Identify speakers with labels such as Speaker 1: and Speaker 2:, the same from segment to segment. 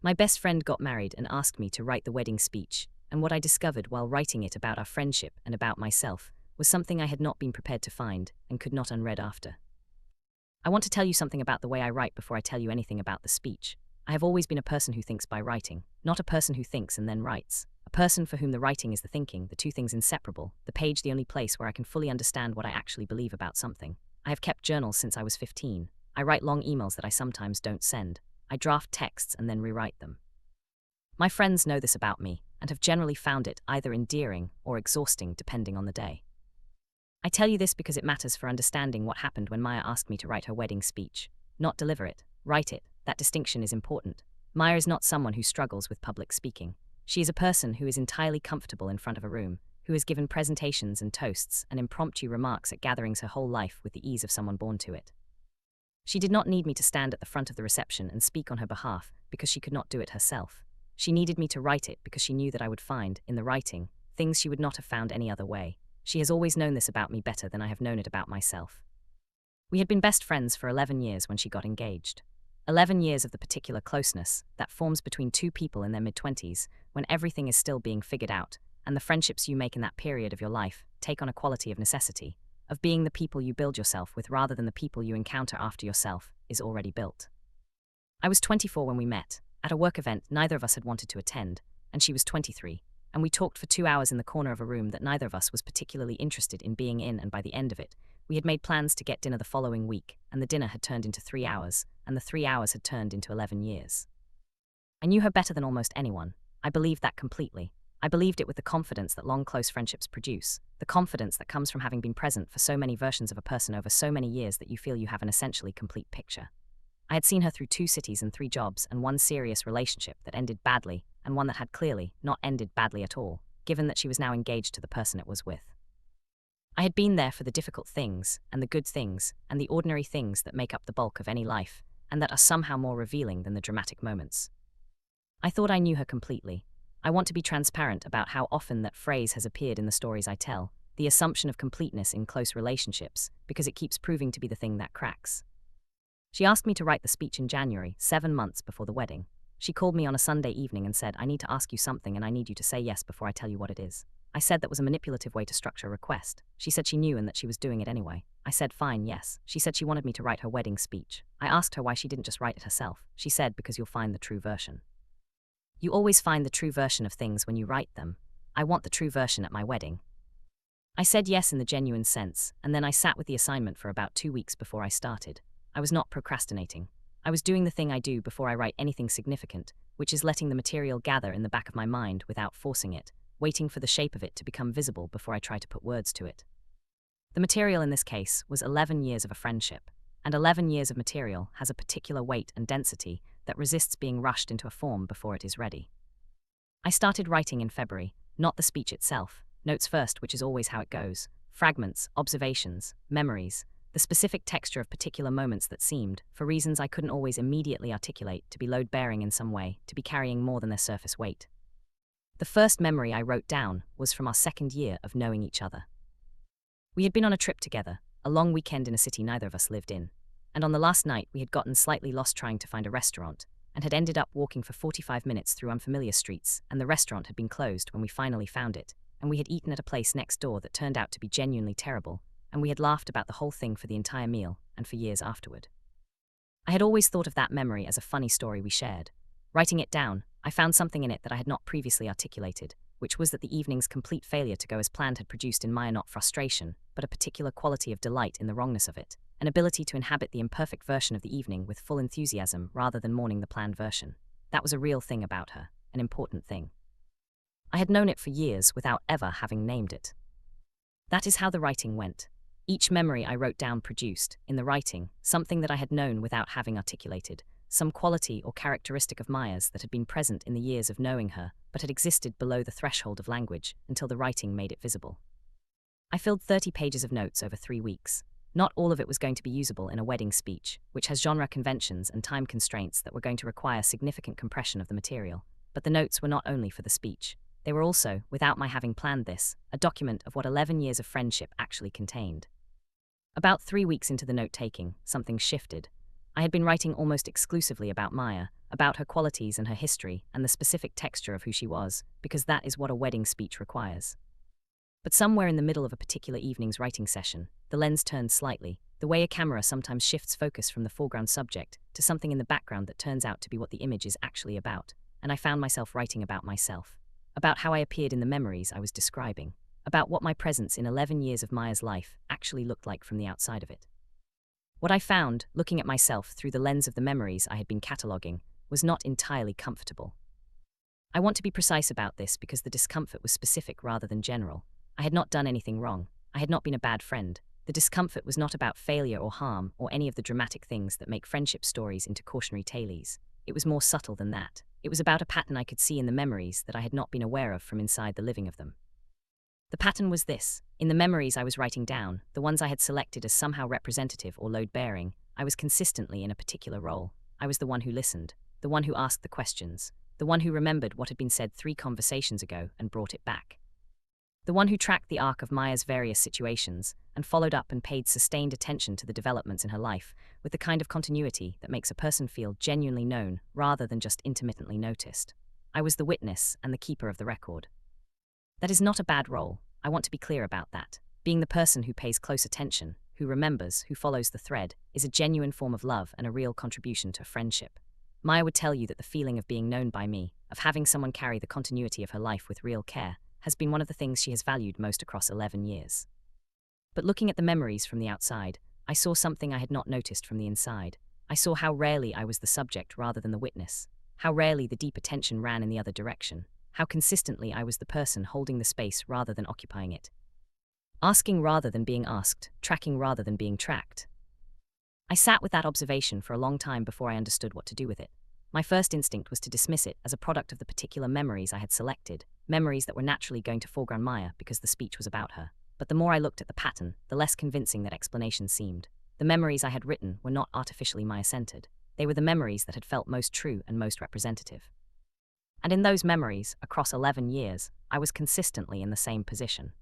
Speaker 1: My best friend got married and asked me to write the wedding speech, and what I discovered while writing it about our friendship and about myself was something I had not been prepared to find and could not unread after. I want to tell you something about the way I write before I tell you anything about the speech. I have always been a person who thinks by writing, not a person who thinks and then writes. A person for whom the writing is the thinking, the two things inseparable, the page the only place where I can fully understand what I actually believe about something. I have kept journals since I was 15. I write long emails that I sometimes don't send. I draft texts and then rewrite them. My friends know this about me and have generally found it either endearing or exhausting depending on the day. I tell you this because it matters for understanding what happened when Maya asked me to write her wedding speech. Not deliver it, write it. That distinction is important. Maya is not someone who struggles with public speaking. She is a person who is entirely comfortable in front of a room, who has given presentations and toasts and impromptu remarks at gatherings her whole life with the ease of someone born to it. She did not need me to stand at the front of the reception and speak on her behalf because she could not do it herself. She needed me to write it because she knew that I would find, in the writing, things she would not have found any other way. She has always known this about me better than I have known it about myself. We had been best friends for 11 years when she got engaged. 11 years of the particular closeness that forms between two people in their mid-20s when everything is still being figured out, and the friendships you make in that period of your life take on a quality of necessity, of being the people you build yourself with rather than the people you encounter after yourself is already built. I was 24 when we met, at a work event neither of us had wanted to attend, and she was 23, and we talked for 2 hours in the corner of a room that neither of us was particularly interested in being in, and by the end of it, we had made plans to get dinner the following week, and the dinner had turned into 3 hours, and the 3 hours had turned into 11 years. I knew her better than almost anyone. I believed that completely. I believed it with the confidence that long, close friendships produce, the confidence that comes from having been present for so many versions of a person over so many years that you feel you have an essentially complete picture. I had seen her through 2 cities and 3 jobs and 1 serious relationship that ended badly, and one that had clearly not ended badly at all, given that she was now engaged to the person it was with. I had been there for the difficult things, and the good things, and the ordinary things that make up the bulk of any life, and that are somehow more revealing than the dramatic moments. I thought I knew her completely. I want to be transparent about how often that phrase has appeared in the stories I tell, the assumption of completeness in close relationships, because it keeps proving to be the thing that cracks. She asked me to write the speech in January, 7 months before the wedding. She called me on a Sunday evening and said, "I need to ask you something and I need you to say yes before I tell you what it is." I said that was a manipulative way to structure a request. She said she knew and that she was doing it anyway. I said fine, yes. She said she wanted me to write her wedding speech. I asked her why she didn't just write it herself. She said because you'll find the true version. You always find the true version of things when you write them. I want the true version at my wedding. I said yes in the genuine sense, and then I sat with the assignment for about 2 weeks before I started. I was not procrastinating. I was doing the thing I do before I write anything significant, which is letting the material gather in the back of my mind without forcing it, waiting for the shape of it to become visible before I try to put words to it. The material in this case was 11 years of a friendship, and 11 years of material has a particular weight and density that resists being rushed into a form before it is ready. I started writing in February, not the speech itself, notes first, which is always how it goes, fragments, observations, memories, the specific texture of particular moments that seemed, for reasons I couldn't always immediately articulate, to be load-bearing in some way, to be carrying more than their surface weight. The first memory I wrote down was from our 2nd year of knowing each other. We had been on a trip together, a long weekend in a city neither of us lived in, and on the last night we had gotten slightly lost trying to find a restaurant, and had ended up walking for 45 minutes through unfamiliar streets, and the restaurant had been closed when we finally found it, and we had eaten at a place next door that turned out to be genuinely terrible, and we had laughed about the whole thing for the entire meal, and for years afterward. I had always thought of that memory as a funny story we shared. Writing it down, I found something in it that I had not previously articulated, which was that the evening's complete failure to go as planned had produced in Maya not frustration, but a particular quality of delight in the wrongness of it, an ability to inhabit the imperfect version of the evening with full enthusiasm rather than mourning the planned version. That was a real thing about her, an important thing. I had known it for years without ever having named it. That is how the writing went. Each memory I wrote down produced, in the writing, something that I had known without having articulated, some quality or characteristic of Maya's that had been present in the years of knowing her, but had existed below the threshold of language until the writing made it visible. I filled 30 pages of notes over 3 weeks. Not all of it was going to be usable in a wedding speech, which has genre conventions and time constraints that were going to require significant compression of the material, but the notes were not only for the speech. They were also, without my having planned this, a document of what 11 years of friendship actually contained. About 3 weeks into the note-taking, something shifted. I had been writing almost exclusively about Maya, about her qualities and her history, and the specific texture of who she was, because that is what a wedding speech requires. But somewhere in the middle of a particular evening's writing session, the lens turned slightly, the way a camera sometimes shifts focus from the foreground subject to something in the background that turns out to be what the image is actually about, and I found myself writing about myself, about how I appeared in the memories I was describing, about what my presence in 11 years of Maya's life actually looked like from the outside of it. What I found, looking at myself through the lens of the memories I had been cataloguing, was not entirely comfortable. I want to be precise about this because the discomfort was specific rather than general. I had not done anything wrong. I had not been a bad friend. The discomfort was not about failure or harm or any of the dramatic things that make friendship stories into cautionary tales. It was more subtle than that. It was about a pattern I could see in the memories that I had not been aware of from inside the living of them. The pattern was this. In the memories I was writing down, the ones I had selected as somehow representative or load-bearing, I was consistently in a particular role. I was the one who listened, the one who asked the questions, the one who remembered what had been said 3 conversations ago and brought it back. The one who tracked the arc of Maya's various situations and followed up and paid sustained attention to the developments in her life with the kind of continuity that makes a person feel genuinely known rather than just intermittently noticed. I was the witness and the keeper of the record. That is not a bad role. I want to be clear about that. Being the person who pays close attention, who remembers, who follows the thread, is a genuine form of love and a real contribution to a friendship. Maya would tell you that the feeling of being known by me, of having someone carry the continuity of her life with real care, has been one of the things she has valued most across 11 years. But looking at the memories from the outside, I saw something I had not noticed from the inside. I saw how rarely I was the subject rather than the witness, how rarely the deep attention ran in the other direction, how consistently I was the person holding the space rather than occupying it. Asking rather than being asked, tracking rather than being tracked. I sat with that observation for a long time before I understood what to do with it. My first instinct was to dismiss it as a product of the particular memories I had selected, memories that were naturally going to foreground Maya because the speech was about her. But the more I looked at the pattern, the less convincing that explanation seemed. The memories I had written were not artificially Maya-centered. They were the memories that had felt most true and most representative. And in those memories, across 11 years, I was consistently in the same position.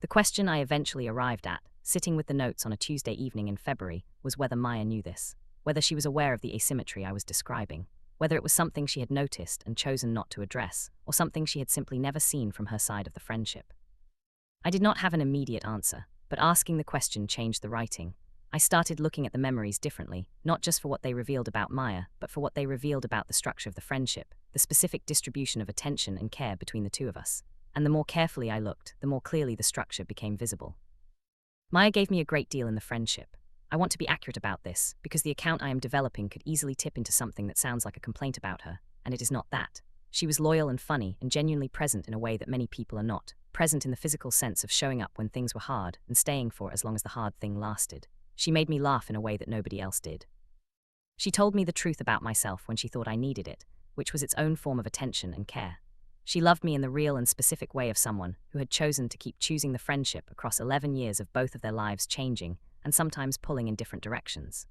Speaker 1: The question I eventually arrived at, sitting with the notes on a Tuesday evening in February, was whether Maya knew this, whether she was aware of the asymmetry I was describing, whether it was something she had noticed and chosen not to address, or something she had simply never seen from her side of the friendship. I did not have an immediate answer, but asking the question changed the writing. I started looking at the memories differently, not just for what they revealed about Maya, but for what they revealed about the structure of the friendship, the specific distribution of attention and care between the two of us. And the more carefully I looked, the more clearly the structure became visible. Maya gave me a great deal in the friendship. I want to be accurate about this, because the account I am developing could easily tip into something that sounds like a complaint about her, and it is not that. She was loyal and funny and genuinely present in a way that many people are not, present in the physical sense of showing up when things were hard and staying for as long as the hard thing lasted. She made me laugh in a way that nobody else did. She told me the truth about myself when she thought I needed it, which was its own form of attention and care. She loved me in the real and specific way of someone who had chosen to keep choosing the friendship across 11 years of both of their lives changing and sometimes pulling in different directions.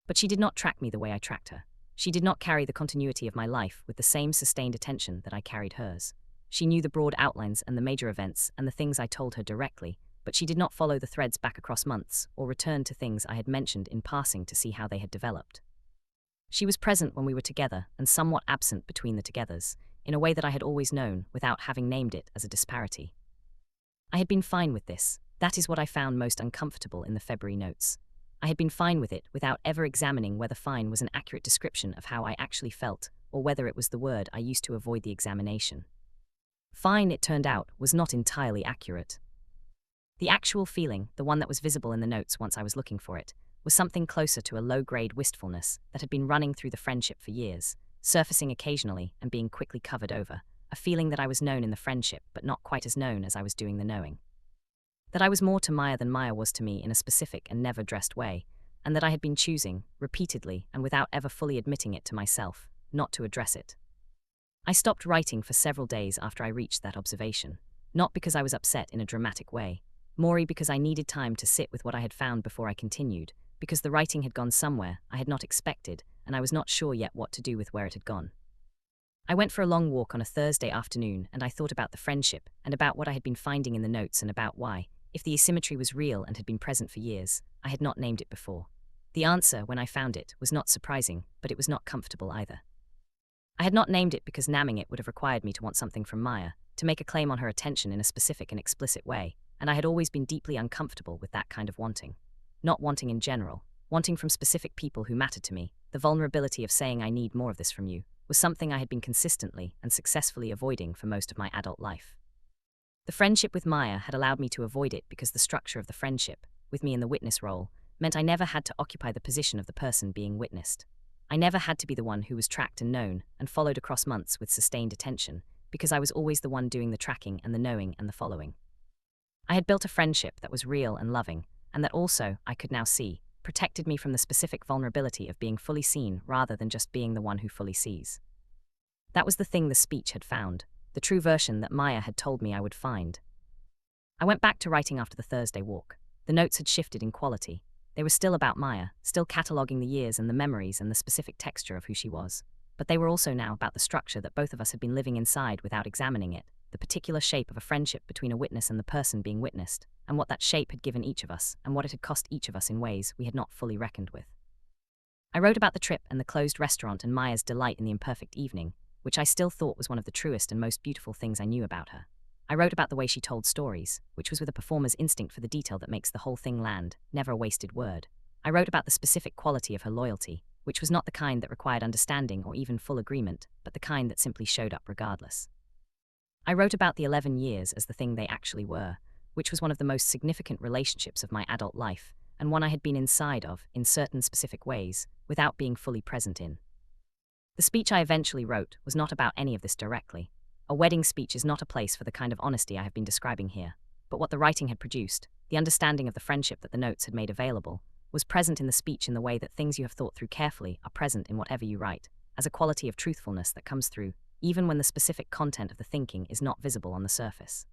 Speaker 1: But she did not track me the way I tracked her. She did not carry the continuity of my life with the same sustained attention that I carried hers. She knew the broad outlines and the major events and the things I told her directly, but she did not follow the threads back across months or return to things I had mentioned in passing to see how they had developed. She was present when we were together and somewhat absent between the togethers, in a way that I had always known without having named it as a disparity. I had been fine with this. That is what I found most uncomfortable in the February notes. I had been fine with it without ever examining whether fine was an accurate description of how I actually felt, or whether it was the word I used to avoid the examination. Fine, it turned out, was not entirely accurate. The actual feeling, the one that was visible in the notes once I was looking for it, was something closer to a low-grade wistfulness that had been running through the friendship for years, surfacing occasionally and being quickly covered over, a feeling that I was known in the friendship but not quite as known as I was doing the knowing. That I was more to Maya than Maya was to me in a specific and never-dressed way, and that I had been choosing, repeatedly and without ever fully admitting it to myself, not to address it. I stopped writing for several days after I reached that observation, not because I was upset in a dramatic way, more because I needed time to sit with what I had found before I continued, because the writing had gone somewhere I had not expected, and I was not sure yet what to do with where it had gone. I went for a long walk on a Thursday afternoon, and I thought about the friendship, and about what I had been finding in the notes, and about why, if the asymmetry was real and had been present for years, I had not named it before. The answer, when I found it, was not surprising, but it was not comfortable either. I had not named it because naming it would have required me to want something from Maya, to make a claim on her attention in a specific and explicit way, and I had always been deeply uncomfortable with that kind of wanting. Not wanting in general, wanting from specific people who mattered to me, the vulnerability of saying I need more of this from you, was something I had been consistently and successfully avoiding for most of my adult life. The friendship with Maya had allowed me to avoid it because the structure of the friendship, with me in the witness role, meant I never had to occupy the position of the person being witnessed. I never had to be the one who was tracked and known and followed across months with sustained attention, because I was always the one doing the tracking and the knowing and the following. I had built a friendship that was real and loving, and that also, I could now see, protected me from the specific vulnerability of being fully seen rather than just being the one who fully sees. That was the thing the speech had found, the true version that Maya had told me I would find. I went back to writing after the Thursday walk. The notes had shifted in quality. They were still about Maya, still cataloguing the years and the memories and the specific texture of who she was. But they were also now about the structure that both of us had been living inside without examining it, the particular shape of a friendship between a witness and the person being witnessed, and what that shape had given each of us, and what it had cost each of us in ways we had not fully reckoned with. I wrote about the trip and the closed restaurant and Maya's delight in the imperfect evening, which I still thought was one of the truest and most beautiful things I knew about her. I wrote about the way she told stories, which was with a performer's instinct for the detail that makes the whole thing land, never a wasted word. I wrote about the specific quality of her loyalty, which was not the kind that required understanding or even full agreement, but the kind that simply showed up regardless. I wrote about the 11 years as the thing they actually were, which was one of the most significant relationships of my adult life, and one I had been inside of, in certain specific ways, without being fully present in. The speech I eventually wrote was not about any of this directly. A wedding speech is not a place for the kind of honesty I have been describing here, but what the writing had produced, the understanding of the friendship that the notes had made available, was present in the speech in the way that things you have thought through carefully are present in whatever you write, as a quality of truthfulness that comes through, even when the specific content of the thinking is not visible on the surface.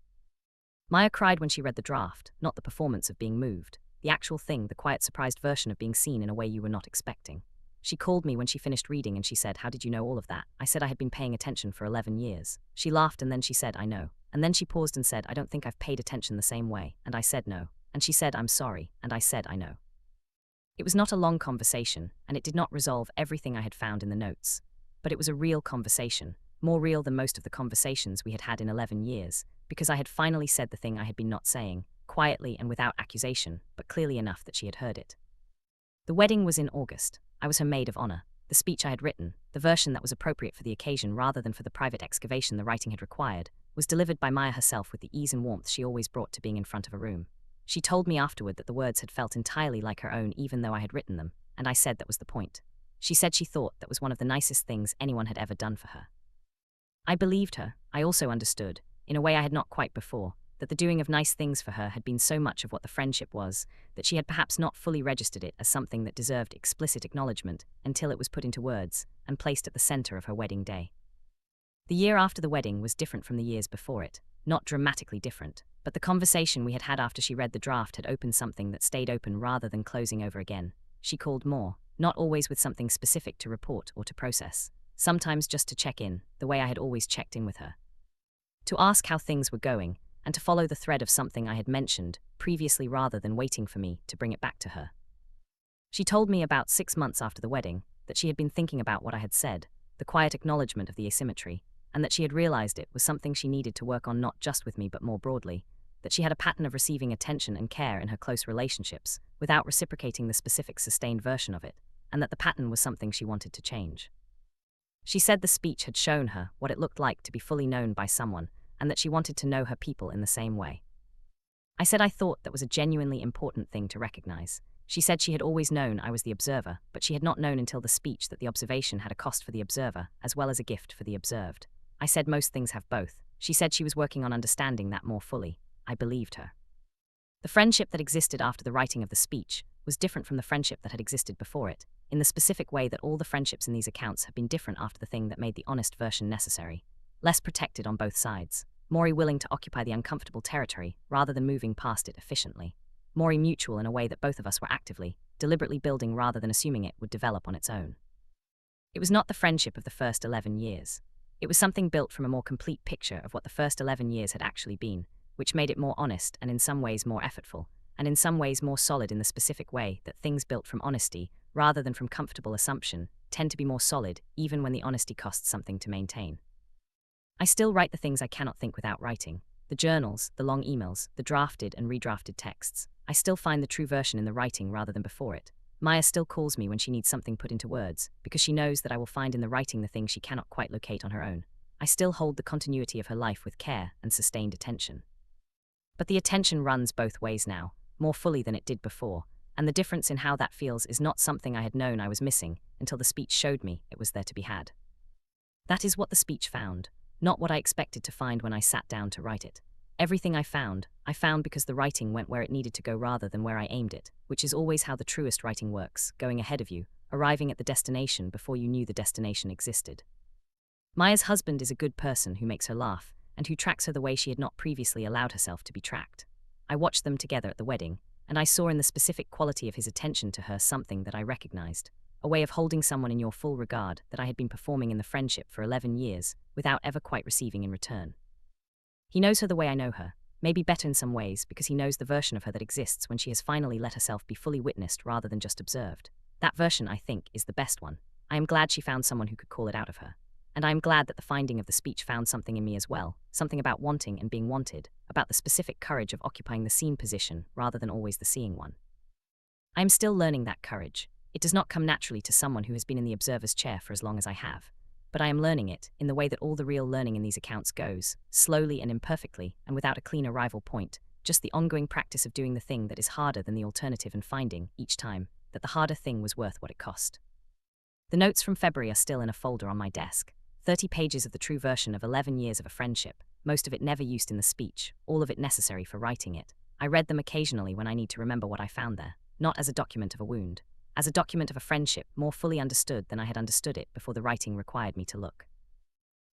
Speaker 1: Maya cried when she read the draft, not the performance of being moved, the actual thing, the quiet surprised version of being seen in a way you were not expecting. She called me when she finished reading and she said, "How did you know all of that?" I said I had been paying attention for 11 years. She laughed and then she said, "I know." And then she paused and said, "I don't think I've paid attention the same way." And I said no. And she said, "I'm sorry." And I said, "I know." It was not a long conversation, and it did not resolve everything I had found in the notes. But it was a real conversation, more real than most of the conversations we had had in 11 years, because I had finally said the thing I had been not saying, quietly and without accusation, but clearly enough that she had heard it. The wedding was in August. I was her maid of honor. The speech I had written, the version that was appropriate for the occasion rather than for the private excavation the writing had required, was delivered by Maya herself with the ease and warmth she always brought to being in front of a room. She told me afterward that the words had felt entirely like her own even though I had written them, and I said that was the point. She said she thought that was one of the nicest things anyone had ever done for her. I believed her. I also understood, in a way I had not quite before, that the doing of nice things for her had been so much of what the friendship was, that she had perhaps not fully registered it as something that deserved explicit acknowledgement until it was put into words and placed at the center of her wedding day. The year after the wedding was different from the years before it, not dramatically different, but the conversation we had had after she read the draft had opened something that stayed open rather than closing over again. She called more, not always with something specific to report or to process, sometimes just to check in, the way I had always checked in with her. To ask how things were going, and to follow the thread of something I had mentioned previously rather than waiting for me to bring it back to her. She told me about 6 months after the wedding that she had been thinking about what I had said, the quiet acknowledgement of the asymmetry, and that she had realized it was something she needed to work on not just with me but more broadly, that she had a pattern of receiving attention and care in her close relationships without reciprocating the specific sustained version of it, and that the pattern was something she wanted to change. She said the speech had shown her what it looked like to be fully known by someone, and that she wanted to know her people in the same way. I said I thought that was a genuinely important thing to recognize. She said she had always known I was the observer, but she had not known until the speech that the observation had a cost for the observer, as well as a gift for the observed. I said most things have both. She said she was working on understanding that more fully. I believed her. The friendship that existed after the writing of the speech was different from the friendship that had existed before it, in the specific way that all the friendships in these accounts have been different after the thing that made the honest version necessary. Less protected on both sides. Maury willing to occupy the uncomfortable territory rather than moving past it efficiently. Maury mutual in a way that both of us were actively, deliberately building rather than assuming it would develop on its own. It was not the friendship of the first 11 years. It was something built from a more complete picture of what the first 11 years had actually been, which made it more honest and in some ways more effortful, and in some ways more solid in the specific way that things built from honesty, rather than from comfortable assumption, tend to be more solid, even when the honesty costs something to maintain. I still write the things I cannot think without writing. The journals, the long emails, the drafted and redrafted texts. I still find the true version in the writing rather than before it. Maya still calls me when she needs something put into words, because she knows that I will find in the writing the things she cannot quite locate on her own. I still hold the continuity of her life with care and sustained attention. But the attention runs both ways now, more fully than it did before, and the difference in how that feels is not something I had known I was missing until the speech showed me it was there to be had. That is what the speech found, not what I expected to find when I sat down to write it. Everything I found because the writing went where it needed to go rather than where I aimed it, which is always how the truest writing works, going ahead of you, arriving at the destination before you knew the destination existed. Maya's husband is a good person who makes her laugh, and who tracks her the way she had not previously allowed herself to be tracked. I watched them together at the wedding, and I saw in the specific quality of his attention to her something that I recognized, a way of holding someone in your full regard that I had been performing in the friendship for 11 years, without ever quite receiving in return. He knows her the way I know her, maybe better in some ways because he knows the version of her that exists when she has finally let herself be fully witnessed rather than just observed. That version, I think, is the best one. I am glad she found someone who could call it out of her. And I am glad that the finding of the speech found something in me as well, something about wanting and being wanted, about the specific courage of occupying the seen position rather than always the seeing one. I am still learning that courage. It does not come naturally to someone who has been in the observer's chair for as long as I have. But I am learning it, in the way that all the real learning in these accounts goes, slowly and imperfectly, and without a clean arrival point, just the ongoing practice of doing the thing that is harder than the alternative and finding, each time, that the harder thing was worth what it cost. The notes from February are still in a folder on my desk. 30 pages of the true version of 11 years of a friendship, most of it never used in the speech, all of it necessary for writing it. I read them occasionally when I need to remember what I found there, not as a document of a wound, as a document of a friendship more fully understood than I had understood it before the writing required me to look.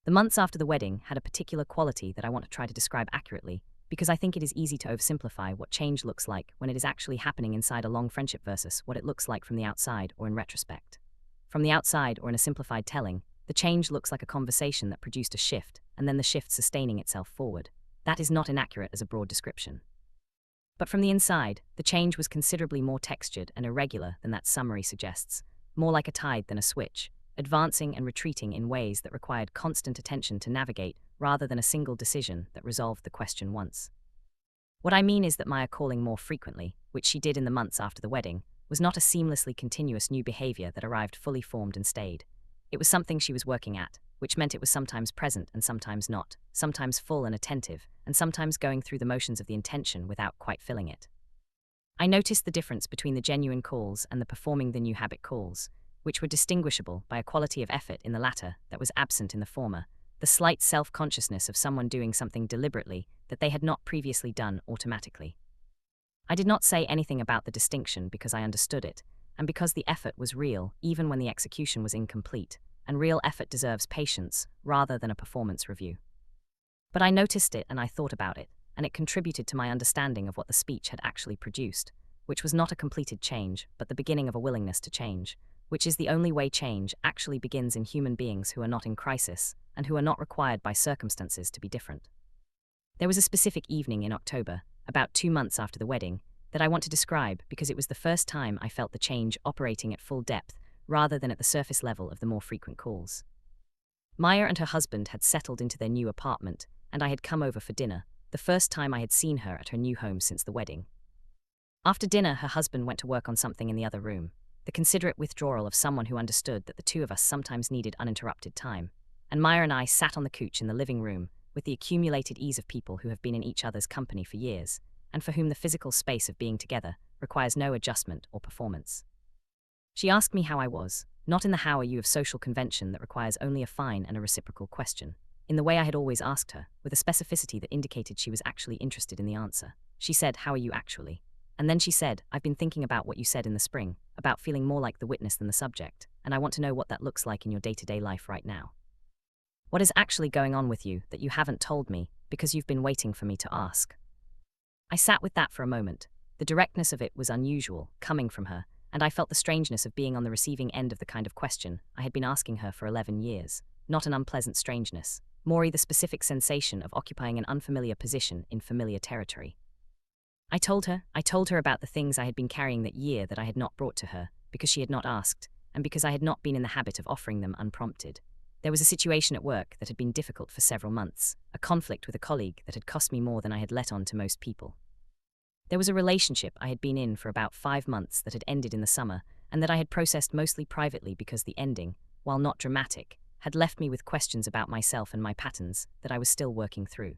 Speaker 1: The months after the wedding had a particular quality that I want to try to describe accurately, because I think it is easy to oversimplify what change looks like when it is actually happening inside a long friendship versus what it looks like from the outside or in retrospect. From the outside or in a simplified telling, the change looks like a conversation that produced a shift, and then the shift sustaining itself forward. That is not inaccurate as a broad description. But from the inside, the change was considerably more textured and irregular than that summary suggests, more like a tide than a switch, advancing and retreating in ways that required constant attention to navigate rather than a single decision that resolved the question once. What I mean is that Maya calling more frequently, which she did in the months after the wedding, was not a seamlessly continuous new behavior that arrived fully formed and stayed. It was something she was working at, which meant it was sometimes present and sometimes not, sometimes full and attentive, and sometimes going through the motions of the intention without quite filling it. I noticed the difference between the genuine calls and the performing the new habit calls, which were distinguishable by a quality of effort in the latter that was absent in the former, the slight self-consciousness of someone doing something deliberately that they had not previously done automatically. I did not say anything about the distinction because I understood it, and because the effort was real even when the execution was incomplete, and real effort deserves patience rather than a performance review. But I noticed it and I thought about it, and it contributed to my understanding of what the speech had actually produced, which was not a completed change, but the beginning of a willingness to change, which is the only way change actually begins in human beings who are not in crisis, and who are not required by circumstances to be different. There was a specific evening in October, about 2 months after the wedding, that I want to describe because it was the first time I felt the change operating at full depth rather than at the surface level of the more frequent calls. Maya and her husband had settled into their new apartment, and I had come over for dinner, the first time I had seen her at her new home since the wedding. After dinner, her husband went to work on something in the other room, the considerate withdrawal of someone who understood that the two of us sometimes needed uninterrupted time, and Maya and I sat on the couch in the living room with the accumulated ease of people who have been in each other's company for years, and for whom the physical space of being together requires no adjustment or performance. She asked me how I was, not in the how are you of social convention that requires only a fine and a reciprocal question, in the way I had always asked her, with a specificity that indicated she was actually interested in the answer. She said, "How are you actually?" And then she said, "I've been thinking about what you said in the spring, about feeling more like the witness than the subject, and I want to know what that looks like in your day-to-day life right now. What is actually going on with you that you haven't told me because you've been waiting for me to ask?" I sat with that for a moment. The directness of it was unusual, coming from her, and I felt the strangeness of being on the receiving end of the kind of question I had been asking her for 11 years, not an unpleasant strangeness, more the specific sensation of occupying an unfamiliar position in familiar territory. I told her about the things I had been carrying that year that I had not brought to her, because she had not asked, and because I had not been in the habit of offering them unprompted. There was a situation at work that had been difficult for several months, a conflict with a colleague that had cost me more than I had let on to most people. There was a relationship I had been in for about 5 months that had ended in the summer, and that I had processed mostly privately because the ending, while not dramatic, had left me with questions about myself and my patterns that I was still working through.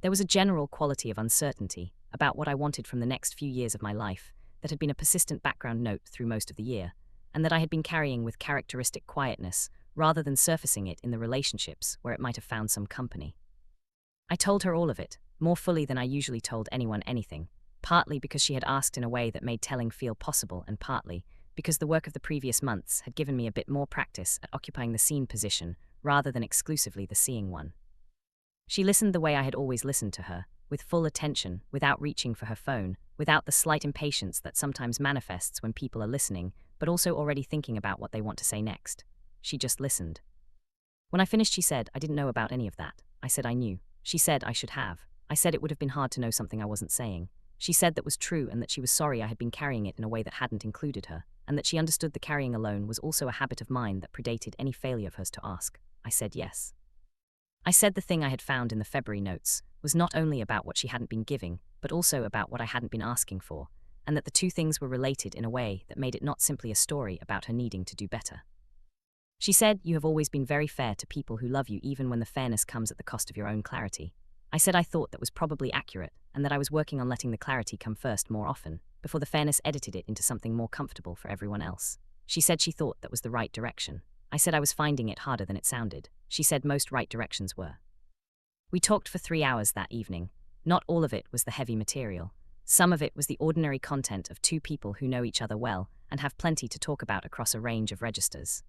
Speaker 1: There was a general quality of uncertainty about what I wanted from the next few years of my life that had been a persistent background note through most of the year, and that I had been carrying with characteristic quietness rather than surfacing it in the relationships where it might have found some company. I told her all of it, more fully than I usually told anyone anything, partly because she had asked in a way that made telling feel possible, and partly because the work of the previous months had given me a bit more practice at occupying the seen position rather than exclusively the seeing one. She listened the way I had always listened to her, with full attention, without reaching for her phone, without the slight impatience that sometimes manifests when people are listening, but also already thinking about what they want to say next. She just listened. When I finished, she said, "I didn't know about any of that." I said I knew. She said I should have. I said it would have been hard to know something I wasn't saying. She said that was true and that she was sorry I had been carrying it in a way that hadn't included her, and that she understood the carrying alone was also a habit of mine that predated any failure of hers to ask. I said yes. I said the thing I had found in the February notes was not only about what she hadn't been giving, but also about what I hadn't been asking for, and that the two things were related in a way that made it not simply a story about her needing to do better. She said, "You have always been very fair to people who love you, even when the fairness comes at the cost of your own clarity." I said I thought that was probably accurate, and that I was working on letting the clarity come first more often, before the fairness edited it into something more comfortable for everyone else. She said she thought that was the right direction. I said I was finding it harder than it sounded. She said most right directions were. We talked for 3 hours that evening. Not all of it was the heavy material. Some of it was the ordinary content of two people who know each other well and have plenty to talk about across a range of registers.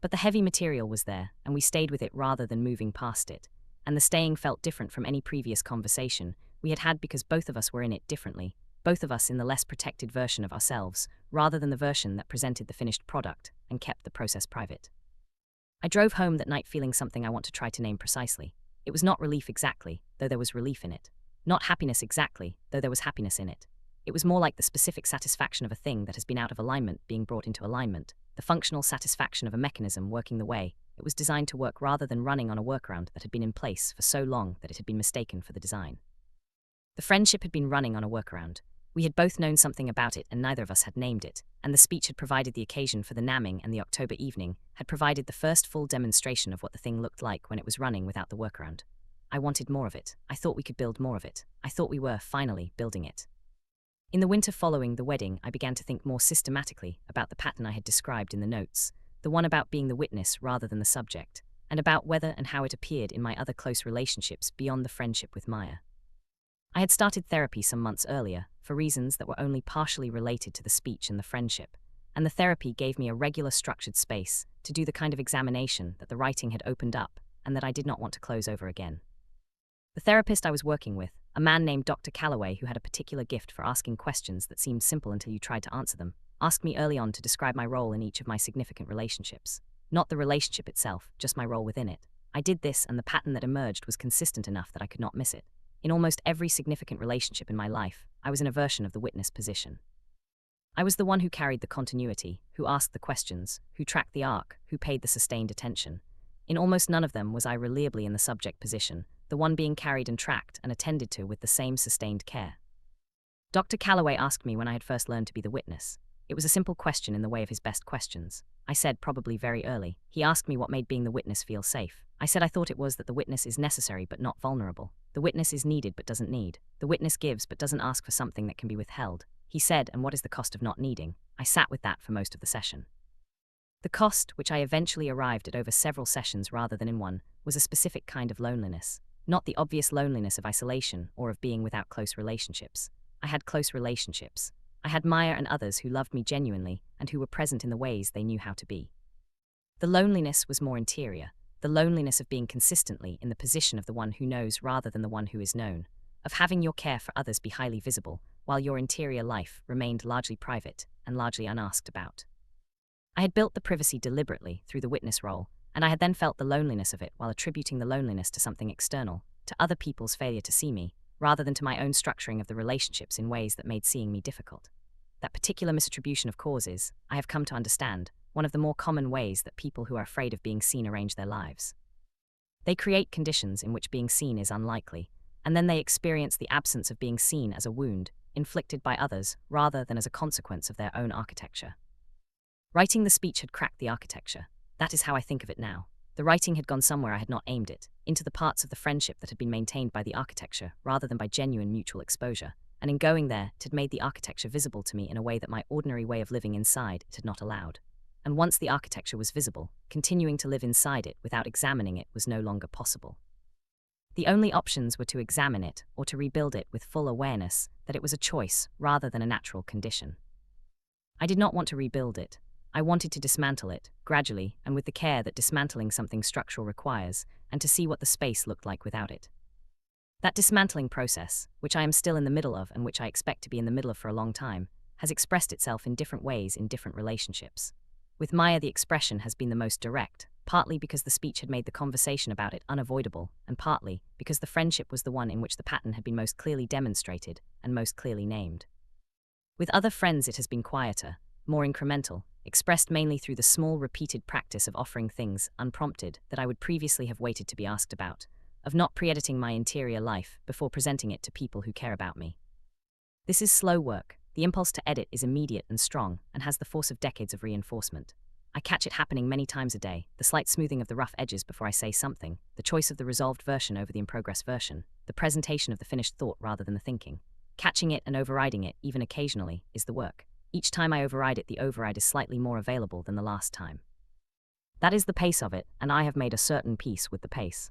Speaker 1: But the heavy material was there, and we stayed with it rather than moving past it. And the staying felt different from any previous conversation we had had because both of us were in it differently, both of us in the less protected version of ourselves, rather than the version that presented the finished product and kept the process private. I drove home that night feeling something I want to try to name precisely. It was not relief exactly, though there was relief in it. Not happiness exactly, though there was happiness in it. It was more like the specific satisfaction of a thing that has been out of alignment being brought into alignment, the functional satisfaction of a mechanism working the way it was designed to work rather than running on a workaround that had been in place for so long that it had been mistaken for the design. The friendship had been running on a workaround. We had both known something about it and neither of us had named it, and the speech had provided the occasion for the namming, and the October evening had provided the first full demonstration of what the thing looked like when it was running without the workaround. I wanted more of it. I thought we could build more of it. I thought we were, finally, building it. In the winter following the wedding, I began to think more systematically about the pattern I had described in the notes, the one about being the witness rather than the subject, and about whether and how it appeared in my other close relationships beyond the friendship with Maya. I had started therapy some months earlier, for reasons that were only partially related to the speech and the friendship, and the therapy gave me a regular structured space to do the kind of examination that the writing had opened up and that I did not want to close over again. The therapist I was working with, a man named Dr. Calloway who had a particular gift for asking questions that seemed simple until you tried to answer them, asked me early on to describe my role in each of my significant relationships. Not the relationship itself, just my role within it. I did this, and the pattern that emerged was consistent enough that I could not miss it. In almost every significant relationship in my life, I was in a version of the witness position. I was the one who carried the continuity, who asked the questions, who tracked the arc, who paid the sustained attention. In almost none of them was I reliably in the subject position, the one being carried and tracked and attended to with the same sustained care. Dr. Calloway asked me when I had first learned to be the witness. It was a simple question in the way of his best questions. I said probably very early. He asked me what made being the witness feel safe. I said I thought it was that the witness is necessary but not vulnerable. The witness is needed but doesn't need. The witness gives but doesn't ask for something that can be withheld. He said, and what is the cost of not needing? I sat with that for most of the session. The cost, which I eventually arrived at over several sessions rather than in one, was a specific kind of loneliness. Not the obvious loneliness of isolation or of being without close relationships. I had close relationships. I had Maya and others who loved me genuinely and who were present in the ways they knew how to be. The loneliness was more interior, the loneliness of being consistently in the position of the one who knows rather than the one who is known, of having your care for others be highly visible, while your interior life remained largely private and largely unasked about. I had built the privacy deliberately through the witness role, and I had then felt the loneliness of it while attributing the loneliness to something external, to other people's failure to see me, rather than to my own structuring of the relationships in ways that made seeing me difficult. That particular misattribution of causes, I have come to understand, one of the more common ways that people who are afraid of being seen arrange their lives. They create conditions in which being seen is unlikely, and then they experience the absence of being seen as a wound, inflicted by others, rather than as a consequence of their own architecture. Writing the speech had cracked the architecture. That is how I think of it now. The writing had gone somewhere I had not aimed it, into the parts of the friendship that had been maintained by the architecture, rather than by genuine mutual exposure, and in going there, it had made the architecture visible to me in a way that my ordinary way of living inside it had not allowed. And once the architecture was visible, continuing to live inside it without examining it was no longer possible. The only options were to examine it or to rebuild it with full awareness that it was a choice rather than a natural condition. I did not want to rebuild it. I wanted to dismantle it, gradually and with the care that dismantling something structural requires, and to see what the space looked like without it. That dismantling process, which I am still in the middle of and which I expect to be in the middle of for a long time, has expressed itself in different ways in different relationships. With Maya, the expression has been the most direct, partly because the speech had made the conversation about it unavoidable, and partly because the friendship was the one in which the pattern had been most clearly demonstrated and most clearly named. With other friends it has been quieter, more incremental, expressed mainly through the small repeated practice of offering things, unprompted, that I would previously have waited to be asked about, of not pre-editing my interior life before presenting it to people who care about me. This is slow work. The impulse to edit is immediate and strong, and has the force of decades of reinforcement. I catch it happening many times a day, the slight smoothing of the rough edges before I say something, the choice of the resolved version over the in-progress version, the presentation of the finished thought rather than the thinking. Catching it and overriding it, even occasionally, is the work. Each time I override it, the override is slightly more available than the last time. That is the pace of it, and I have made a certain peace with the pace.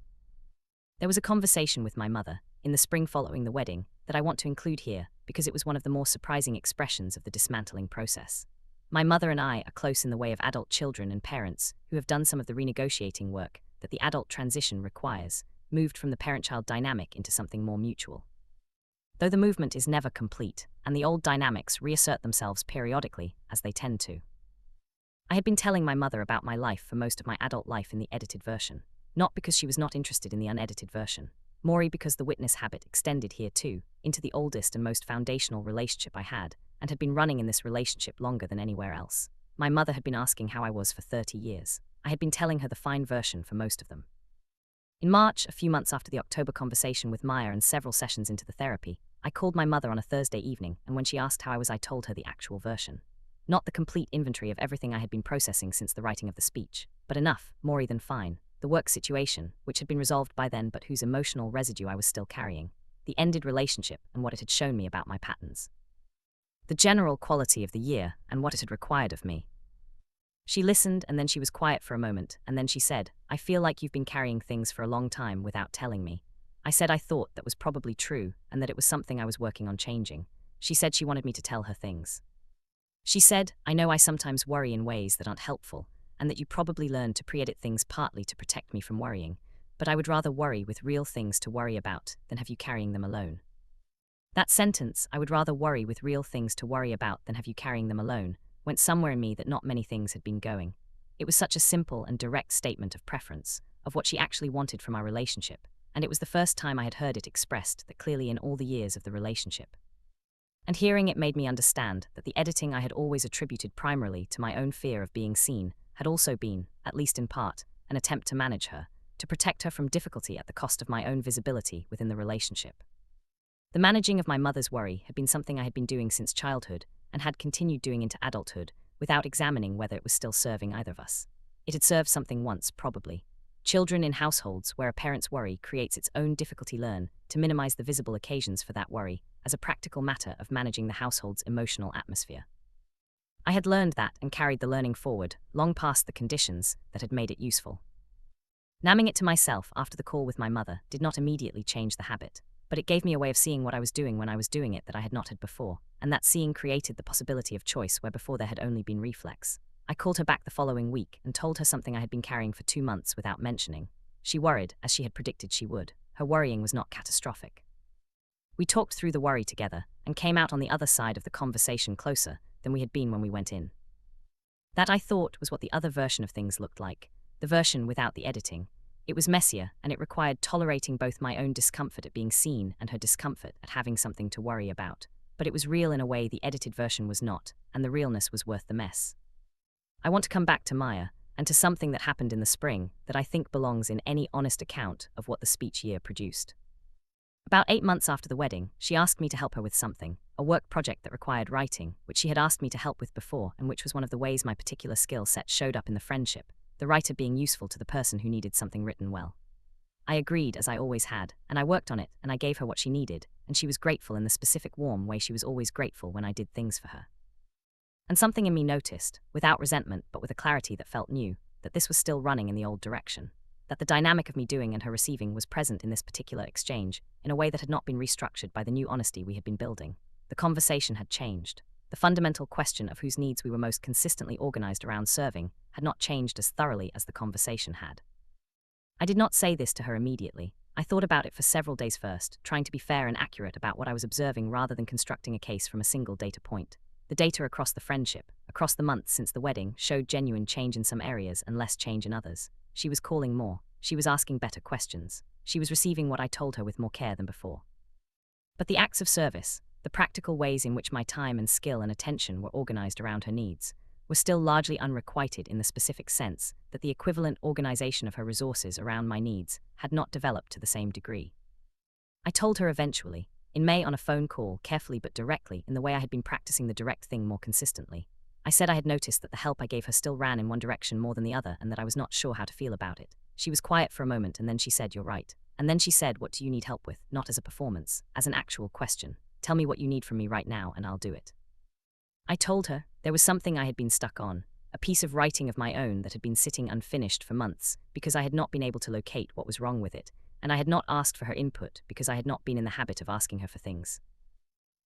Speaker 1: There was a conversation with my mother, in the spring following the wedding, that I want to include here, because it was one of the more surprising expressions of the dismantling process. My mother and I are close in the way of adult children and parents who have done some of the renegotiating work that the adult transition requires, moved from the parent-child dynamic into something more mutual. Though the movement is never complete, and the old dynamics reassert themselves periodically, as they tend to. I had been telling my mother about my life for most of my adult life in the edited version, not because she was not interested in the unedited version, more because the witness habit extended here too, into the oldest and most foundational relationship I had, and had been running in this relationship longer than anywhere else. My mother had been asking how I was for 30 years. I had been telling her the fine version for most of them. In March, a few months after the October conversation with Maya and several sessions into the therapy, I called my mother on a Thursday evening, and when she asked how I was, I told her the actual version. Not the complete inventory of everything I had been processing since the writing of the speech, but enough, more than fine. The work situation, which had been resolved by then but whose emotional residue I was still carrying, the ended relationship and what it had shown me about my patterns. The general quality of the year and what it had required of me. She listened, and then she was quiet for a moment, and then she said, "I feel like you've been carrying things for a long time without telling me." I said I thought that was probably true, and that it was something I was working on changing. She said she wanted me to tell her things. She said, "I know I sometimes worry in ways that aren't helpful, and that you probably learned to pre-edit things partly to protect me from worrying, but I would rather worry with real things to worry about than have you carrying them alone." That sentence, "I would rather worry with real things to worry about than have you carrying them alone," went somewhere in me that not many things had been going. It was such a simple and direct statement of preference, of what she actually wanted from our relationship, and it was the first time I had heard it expressed that clearly in all the years of the relationship. And hearing it made me understand that the editing I had always attributed primarily to my own fear of being seen had also been, at least in part, an attempt to manage her, to protect her from difficulty at the cost of my own visibility within the relationship. The managing of my mother's worry had been something I had been doing since childhood, and had continued doing into adulthood, without examining whether it was still serving either of us. It had served something once, probably. Children in households where a parent's worry creates its own difficulty learn to minimize the visible occasions for that worry as a practical matter of managing the household's emotional atmosphere. I had learned that and carried the learning forward, long past the conditions that had made it useful. Naming it to myself after the call with my mother did not immediately change the habit, but it gave me a way of seeing what I was doing when I was doing it that I had not had before, and that seeing created the possibility of choice where before there had only been reflex. I called her back the following week and told her something I had been carrying for 2 months without mentioning. She worried, as she had predicted she would. Her worrying was not catastrophic. We talked through the worry together, and came out on the other side of the conversation closer than we had been when we went in. That, I thought, was what the other version of things looked like, the version without the editing. It was messier, and it required tolerating both my own discomfort at being seen and her discomfort at having something to worry about. But it was real in a way the edited version was not, and the realness was worth the mess. I want to come back to Maya, and to something that happened in the spring that I think belongs in any honest account of what the speech year produced. About 8 months after the wedding, she asked me to help her with something, a work project that required writing, which she had asked me to help with before, and which was one of the ways my particular skill set showed up in the friendship, the writer being useful to the person who needed something written well. I agreed, as I always had, and I worked on it, and I gave her what she needed, and she was grateful in the specific warm way she was always grateful when I did things for her. And something in me noticed, without resentment but with a clarity that felt new, that this was still running in the old direction. That the dynamic of me doing and her receiving was present in this particular exchange, in a way that had not been restructured by the new honesty we had been building. The conversation had changed. The fundamental question of whose needs we were most consistently organized around serving had not changed as thoroughly as the conversation had. I did not say this to her immediately. I thought about it for several days first, trying to be fair and accurate about what I was observing rather than constructing a case from a single data point. The data across the friendship, across the months since the wedding, showed genuine change in some areas and less change in others. She was calling more. She was asking better questions. She was receiving what I told her with more care than before. But the acts of service, the practical ways in which my time and skill and attention were organized around her needs, were still largely unrequited in the specific sense that the equivalent organization of her resources around my needs had not developed to the same degree. I told her eventually, in May on a phone call, carefully but directly, in the way I had been practicing the direct thing more consistently. I said I had noticed that the help I gave her still ran in one direction more than the other and that I was not sure how to feel about it. She was quiet for a moment and then she said, "You're right." And then she said, "What do you need help with?" Not as a performance, as an actual question. "Tell me what you need from me right now and I'll do it." I told her there was something I had been stuck on, a piece of writing of my own that had been sitting unfinished for months because I had not been able to locate what was wrong with it, and I had not asked for her input because I had not been in the habit of asking her for things.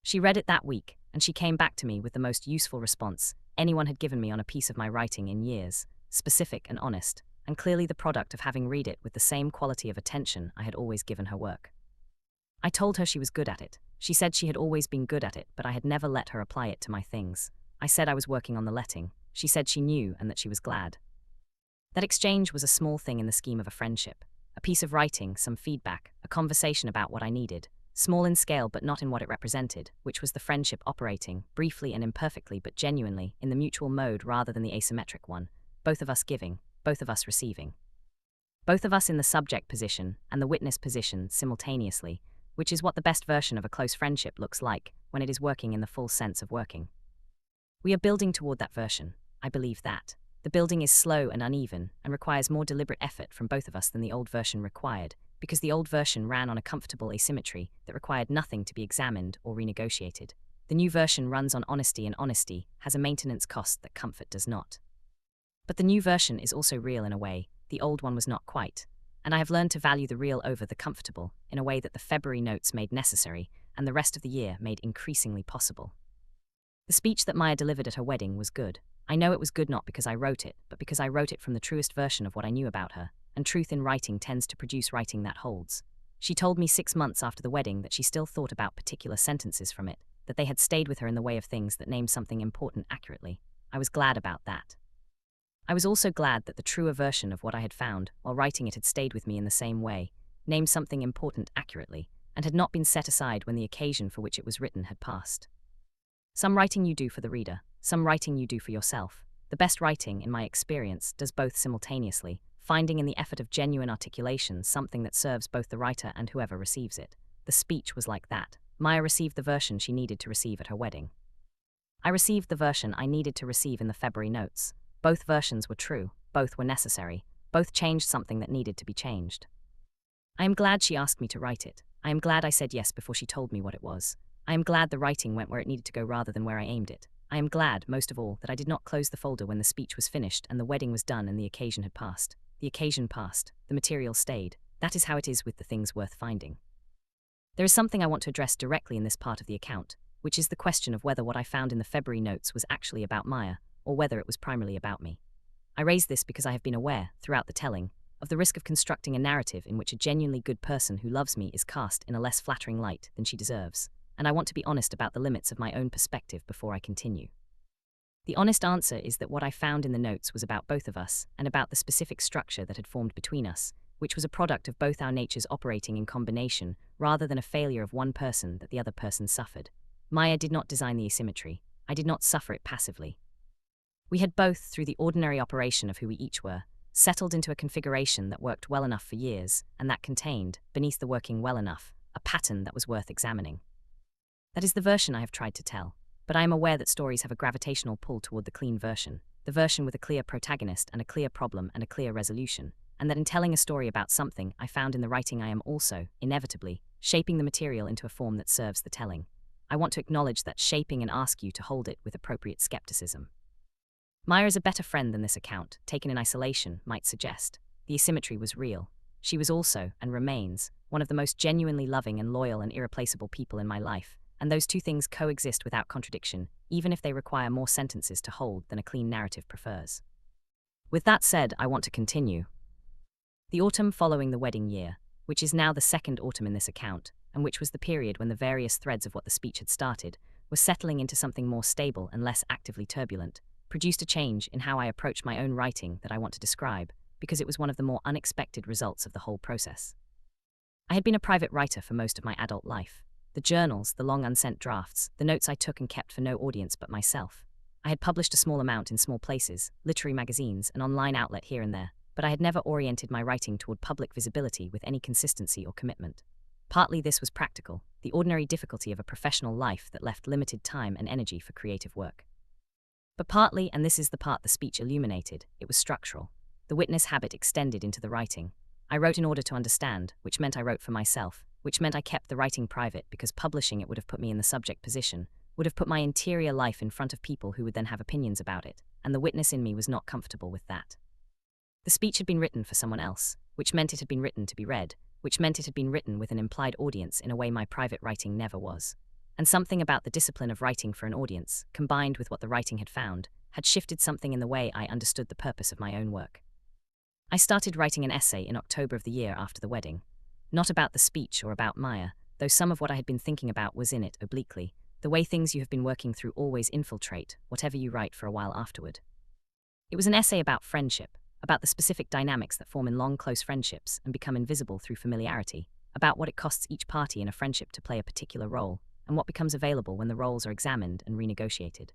Speaker 1: She read it that week, and she came back to me with the most useful response anyone had given me on a piece of my writing in years, specific and honest, and clearly the product of having read it with the same quality of attention I had always given her work. I told her she was good at it. She said she had always been good at it, but I had never let her apply it to my things. I said I was working on the letting. She said she knew and that she was glad. That exchange was a small thing in the scheme of a friendship. A piece of writing, some feedback, a conversation about what I needed. Small in scale but not in what it represented, which was the friendship operating, briefly and imperfectly but genuinely, in the mutual mode rather than the asymmetric one. Both of us giving, both of us receiving. Both of us in the subject position and the witness position simultaneously, which is what the best version of a close friendship looks like when it is working in the full sense of working. We are building toward that version. I believe that. The building is slow and uneven and requires more deliberate effort from both of us than the old version required, because the old version ran on a comfortable asymmetry that required nothing to be examined or renegotiated. The new version runs on honesty, and honesty has a maintenance cost that comfort does not. But the new version is also real in a way the old one was not quite, and I have learned to value the real over the comfortable in a way that the February notes made necessary and the rest of the year made increasingly possible. The speech that Maya delivered at her wedding was good. I know it was good not because I wrote it, but because I wrote it from the truest version of what I knew about her, and truth in writing tends to produce writing that holds. She told me 6 months after the wedding that she still thought about particular sentences from it, that they had stayed with her in the way of things that named something important accurately. I was glad about that. I was also glad that the truer version of what I had found while writing it had stayed with me in the same way, named something important accurately, and had not been set aside when the occasion for which it was written had passed. Some writing you do for the reader, some writing you do for yourself. The best writing, in my experience, does both simultaneously, finding in the effort of genuine articulation something that serves both the writer and whoever receives it. The speech was like that. Maya received the version she needed to receive at her wedding. I received the version I needed to receive in the February notes. Both versions were true, both were necessary, both changed something that needed to be changed. I am glad she asked me to write it. I am glad I said yes before she told me what it was. I am glad the writing went where it needed to go rather than where I aimed it. I am glad, most of all, that I did not close the folder when the speech was finished and the wedding was done and the occasion had passed. The occasion passed, the material stayed. That is how it is with the things worth finding. There is something I want to address directly in this part of the account, which is the question of whether what I found in the February notes was actually about Maya, or whether it was primarily about me. I raise this because I have been aware, throughout the telling, of the risk of constructing a narrative in which a genuinely good person who loves me is cast in a less flattering light than she deserves, and I want to be honest about the limits of my own perspective before I continue. The honest answer is that what I found in the notes was about both of us, and about the specific structure that had formed between us, which was a product of both our natures operating in combination rather than a failure of one person that the other person suffered. Maya did not design the asymmetry. I did not suffer it passively. We had both, through the ordinary operation of who we each were, settled into a configuration that worked well enough for years, and that contained, beneath the working well enough, a pattern that was worth examining. That is the version I have tried to tell, but I am aware that stories have a gravitational pull toward the clean version, the version with a clear protagonist and a clear problem and a clear resolution, and that in telling a story about something I found in the writing I am also, inevitably, shaping the material into a form that serves the telling. I want to acknowledge that shaping and ask you to hold it with appropriate skepticism. Maya is a better friend than this account, taken in isolation, might suggest. The asymmetry was real. She was also, and remains, one of the most genuinely loving and loyal and irreplaceable people in my life, and those two things coexist without contradiction, even if they require more sentences to hold than a clean narrative prefers. With that said, I want to continue. The autumn following the wedding year, which is now the second autumn in this account, and which was the period when the various threads of what the speech had started, was settling into something more stable and less actively turbulent, produced a change in how I approached my own writing that I want to describe, because it was one of the more unexpected results of the whole process. I had been a private writer for most of my adult life. The journals, the long unsent drafts, the notes I took and kept for no audience but myself. I had published a small amount in small places, literary magazines, an online outlet here and there, but I had never oriented my writing toward public visibility with any consistency or commitment. Partly this was practical, the ordinary difficulty of a professional life that left limited time and energy for creative work. But partly, and this is the part the speech illuminated, it was structural. The witness habit extended into the writing. I wrote in order to understand, which meant I wrote for myself, which meant I kept the writing private because publishing it would have put me in the subject position, would have put my interior life in front of people who would then have opinions about it, and the witness in me was not comfortable with that. The speech had been written for someone else, which meant it had been written to be read, which meant it had been written with an implied audience in a way my private writing never was. And something about the discipline of writing for an audience, combined with what the writing had found, had shifted something in the way I understood the purpose of my own work. I started writing an essay in October of the year after the wedding. Not about the speech or about Maya, though some of what I had been thinking about was in it obliquely, the way things you have been working through always infiltrate whatever you write for a while afterward. It was an essay about friendship, about the specific dynamics that form in long, close friendships and become invisible through familiarity, about what it costs each party in a friendship to play a particular role, and what becomes available when the roles are examined and renegotiated.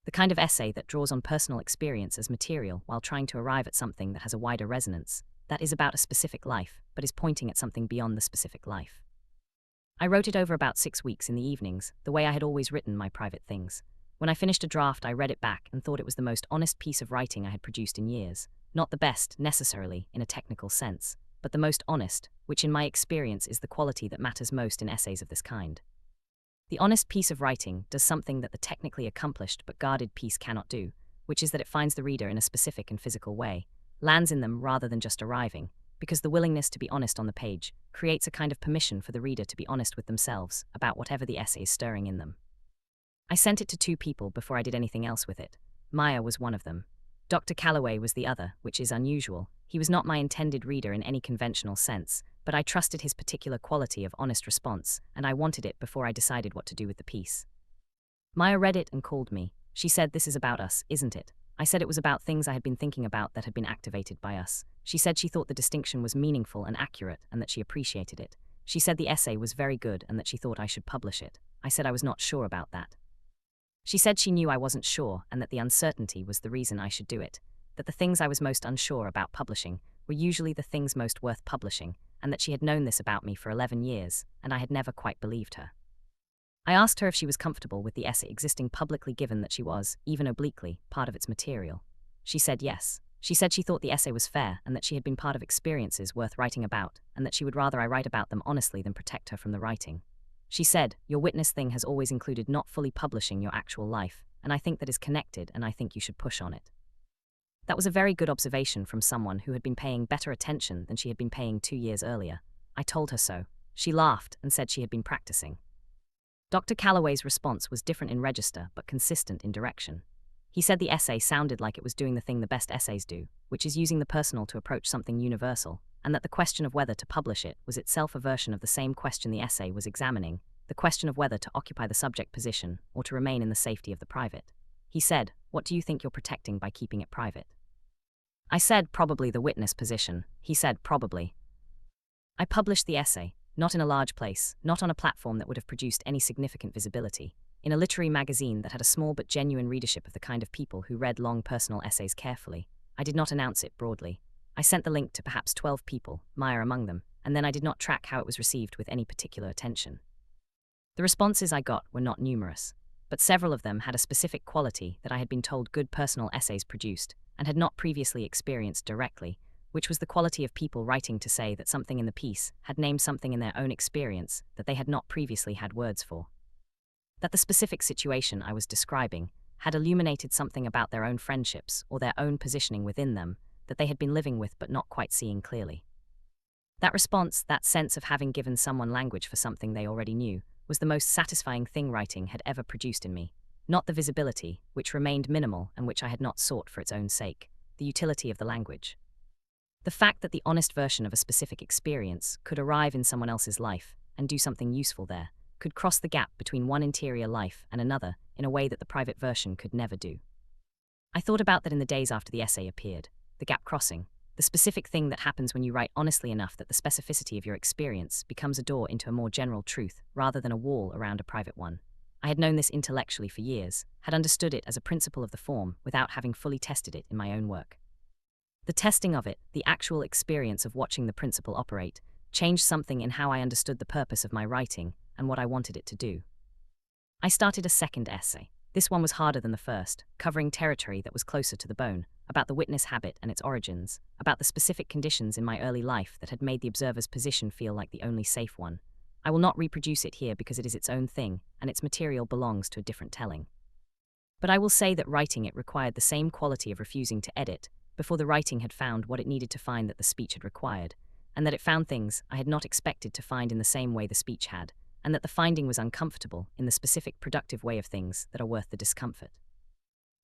Speaker 1: The kind of essay that draws on personal experience as material while trying to arrive at something that has a wider resonance, that is about a specific life, but is pointing at something beyond the specific life. I wrote it over about 6 weeks in the evenings, the way I had always written my private things. When I finished a draft, I read it back and thought it was the most honest piece of writing I had produced in years. Not the best, necessarily, in a technical sense, but the most honest, which in my experience is the quality that matters most in essays of this kind. The honest piece of writing does something that the technically accomplished but guarded piece cannot do, which is that it finds the reader in a specific and physical way, lands in them rather than just arriving, because the willingness to be honest on the page creates a kind of permission for the reader to be honest with themselves about whatever the essay is stirring in them. I sent it to 2 people before I did anything else with it. Maya was one of them. Dr. Calloway was the other, which is unusual. He was not my intended reader in any conventional sense, but I trusted his particular quality of honest response, and I wanted it before I decided what to do with the piece. Maya read it and called me. She said, "This is about us, isn't it?" I said it was about things I had been thinking about that had been activated by us. She said she thought the distinction was meaningful and accurate and that she appreciated it. She said the essay was very good and that she thought I should publish it. I said I was not sure about that. She said she knew I wasn't sure and that the uncertainty was the reason I should do it, that the things I was most unsure about publishing were usually the things most worth publishing, and that she had known this about me for 11 years, and I had never quite believed her. I asked her if she was comfortable with the essay existing publicly given that she was, even obliquely, part of its material. She said yes. She said she thought the essay was fair and that she had been part of experiences worth writing about, and that she would rather I write about them honestly than protect her from the writing. She said, "Your witness thing has always included not fully publishing your actual life, and I think that is connected and I think you should push on it." That was a very good observation from someone who had been paying better attention than she had been paying 2 years earlier. I told her so. She laughed and said she had been practicing. Dr. Calloway's response was different in register but consistent in direction. He said the essay sounded like it was doing the thing the best essays do, which is using the personal to approach something universal, and that the question of whether to publish it was itself a version of the same question the essay was examining, the question of whether to occupy the subject position or to remain in the safety of the private. He said, "What do you think you're protecting by keeping it private?" I said, "Probably the witness position." He said, "Probably." I published the essay, not in a large place, not on a platform that would have produced any significant visibility, in a literary magazine that had a small but genuine readership of the kind of people who read long personal essays carefully. I did not announce it broadly. I sent the link to perhaps 12 people, Maya among them, and then I did not track how it was received with any particular attention. The responses I got were not numerous, but several of them had a specific quality that I had been told good personal essays produced, and had not previously experienced directly, which was the quality of people writing to say that something in the piece had named something in their own experience that they had not previously had words for. That the specific situation I was describing had illuminated something about their own friendships or their own positioning within them that they had been living with but not quite seeing clearly. That response, that sense of having given someone language for something they already knew, was the most satisfying thing writing had ever produced in me. Not the visibility, which remained minimal and which I had not sought for its own sake, the utility of the language. The fact that the honest version of a specific experience could arrive in someone else's life and do something useful there, could cross the gap between one interior life and another in a way that the private version could never do. I thought about that in the days after the essay appeared, the gap crossing, the specific thing that happens when you write honestly enough that the specificity of your experience becomes a door into a more general truth rather than a wall around a private one. I had known this intellectually for years, had understood it as a principle of the form without having fully tested it in my own work. The testing of it, the actual experience of watching the principle operate, changed something in how I understood the purpose of my writing and what I wanted it to do. I started a second essay. This one was harder than the first, covering territory that was closer to the bone, about the witness habit and its origins, about the specific conditions in my early life that had made the observer's position feel like the only safe one. I will not reproduce it here because it is its own thing, and its material belongs to a different telling. But I will say that writing it required the same quality of refusing to edit, before the writing had found what it needed to find that the speech had required, and that it found things I had not expected to find in the same way the speech had, and that the finding was uncomfortable in the specific productive way of things that are worth the discomfort.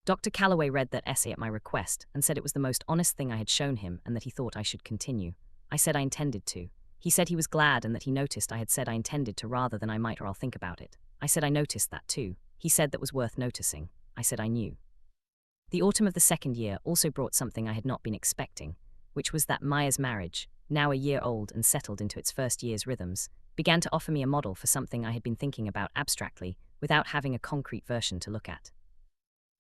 Speaker 1: Dr. Calloway read that essay at my request and said it was the most honest thing I had shown him and that he thought I should continue. I said I intended to. He said he was glad and that he noticed I had said I intended to rather than I might or I'll think about it. I said I noticed that too. He said that was worth noticing. I said I knew. The autumn of the second year also brought something I had not been expecting, which was that Maya's marriage, now a year old and settled into its first year's rhythms, began to offer me a model for something I had been thinking about abstractly without having a concrete version to look at.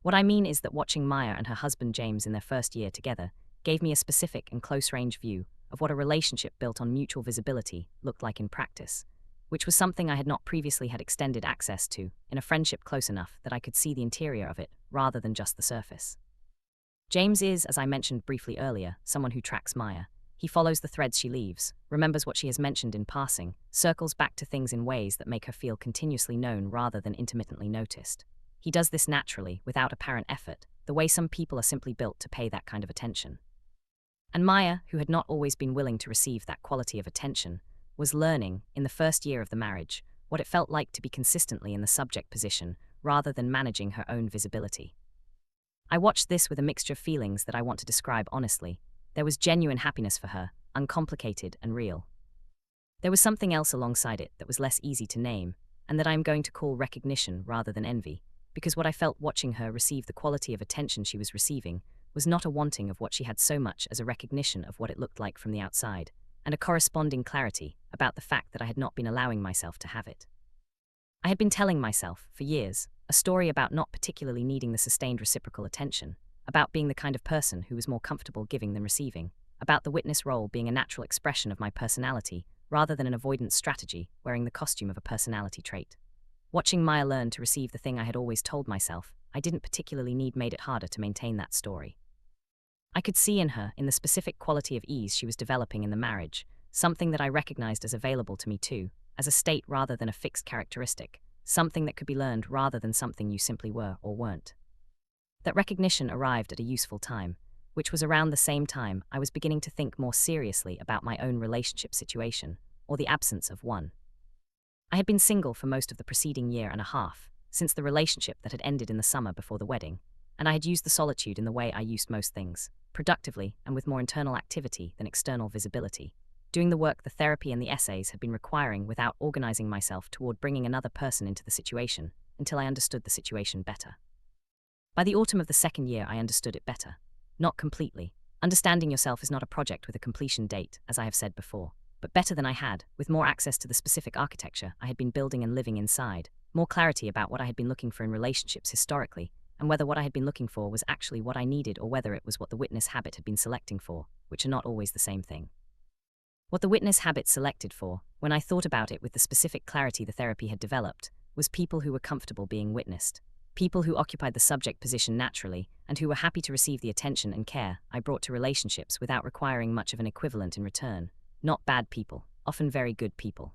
Speaker 1: What I mean is that watching Maya and her husband James in their first year together gave me a specific and close-range view of what a relationship built on mutual visibility looked like in practice, which was something I had not previously had extended access to in a friendship close enough that I could see the interior of it rather than just the surface. James is, as I mentioned briefly earlier, someone who tracks Maya. He follows the threads she leaves, remembers what she has mentioned in passing, circles back to things in ways that make her feel continuously known rather than intermittently noticed. He does this naturally, without apparent effort, the way some people are simply built to pay that kind of attention. And Maya, who had not always been willing to receive that quality of attention, was learning, in the first year of the marriage, what it felt like to be consistently in the subject position rather than managing her own visibility. I watched this with a mixture of feelings that I want to describe honestly. There was genuine happiness for her, uncomplicated and real. There was something else alongside it that was less easy to name, and that I am going to call recognition rather than envy, because what I felt watching her receive the quality of attention she was receiving was not a wanting of what she had so much as a recognition of what it looked like from the outside, and a corresponding clarity about the fact that I had not been allowing myself to have it. I had been telling myself, for years, a story about not particularly needing the sustained reciprocal attention, about being the kind of person who was more comfortable giving than receiving, about the witness role being a natural expression of my personality rather than an avoidance strategy wearing the costume of a personality trait. Watching Maya learn to receive the thing I had always told myself I didn't particularly need made it harder to maintain that story. I could see in her, in the specific quality of ease she was developing in the marriage, something that I recognized as available to me too, as a state rather than a fixed characteristic, something that could be learned rather than something you simply were or weren't. That recognition arrived at a useful time, which was around the same time I was beginning to think more seriously about my own relationship situation, or the absence of one. I had been single for most of the preceding year and a half, since the relationship that had ended in the summer before the wedding, and I had used the solitude in the way I used most things, productively and with more internal activity than external visibility, doing the work the therapy and the essays had been requiring without organizing myself toward bringing another person into the situation until I understood the situation better. By the autumn of the second year I understood it better. Not completely. Understanding yourself is not a project with a completion date, as I have said before. but better than I had, with more access to the specific architecture I had been building and living inside, more clarity about what I had been looking for in relationships historically, and whether what I had been looking for was actually what I needed or whether it was what the witness habit had been selecting for, which are not always the same thing. What the witness habit selected for, when I thought about it with the specific clarity the therapy had developed, was people who were comfortable being witnessed, people who occupied the subject position naturally, and who were happy to receive the attention and care I brought to relationships without requiring much of an equivalent in return. Not bad people, often very good people.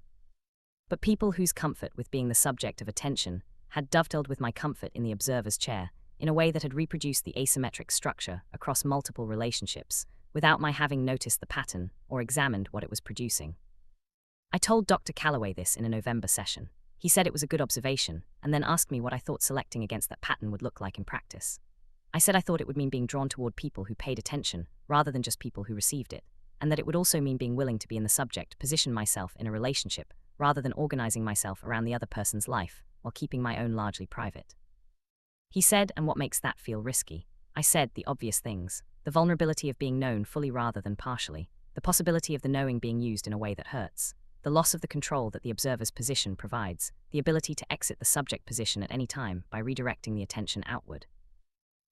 Speaker 1: But people whose comfort with being the subject of attention had dovetailed with my comfort in the observer's chair, in a way that had reproduced the asymmetric structure across multiple relationships, without my having noticed the pattern or examined what it was producing. I told Dr. Calloway this in a November session. He said it was a good observation, and then asked me what I thought selecting against that pattern would look like in practice. I said I thought it would mean being drawn toward people who paid attention, rather than just people who received it, and that it would also mean being willing to be in the subject, position myself in a relationship, rather than organizing myself around the other person's life, while keeping my own largely private. He said, and what makes that feel risky? I said, the obvious things, the vulnerability of being known fully rather than partially, the possibility of the knowing being used in a way that hurts, the loss of the control that the observer's position provides, the ability to exit the subject position at any time by redirecting the attention outward.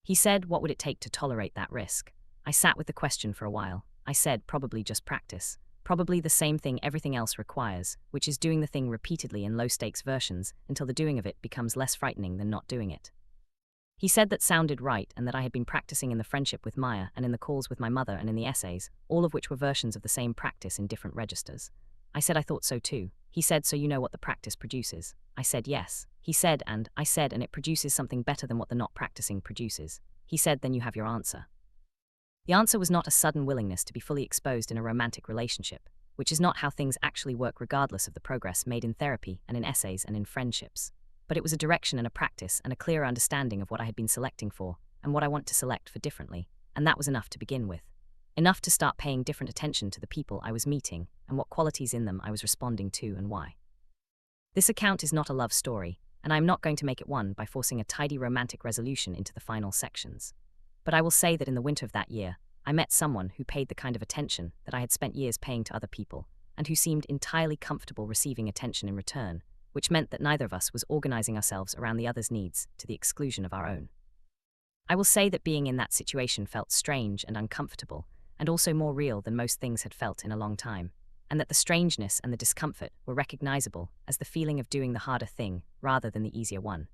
Speaker 1: He said, what would it take to tolerate that risk? I sat with the question for a while. I said, probably just practice. Probably the same thing everything else requires, which is doing the thing repeatedly in low-stakes versions until the doing of it becomes less frightening than not doing it. He said that sounded right and that I had been practicing in the friendship with Maya and in the calls with my mother and in the essays, all of which were versions of the same practice in different registers. I said I thought so too. He said, so you know what the practice produces? I said yes. He said, and I said, and it produces something better than what the not practicing produces. He said, then you have your answer. The answer was not a sudden willingness to be fully exposed in a romantic relationship, which is not how things actually work regardless of the progress made in therapy and in essays and in friendships. But it was a direction and a practice and a clearer understanding of what I had been selecting for and what I want to select for differently, and that was enough to begin with. Enough to start paying different attention to the people I was meeting and what qualities in them I was responding to and why. This account is not a love story, and I am not going to make it one by forcing a tidy romantic resolution into the final sections. But I will say that in the winter of that year, I met someone who paid the kind of attention that I had spent years paying to other people, and who seemed entirely comfortable receiving attention in return, which meant that neither of us was organizing ourselves around the other's needs to the exclusion of our own. I will say that being in that situation felt strange and uncomfortable, and also more real than most things had felt in a long time, and that the strangeness and the discomfort were recognizable as the feeling of doing the harder thing rather than the easier one.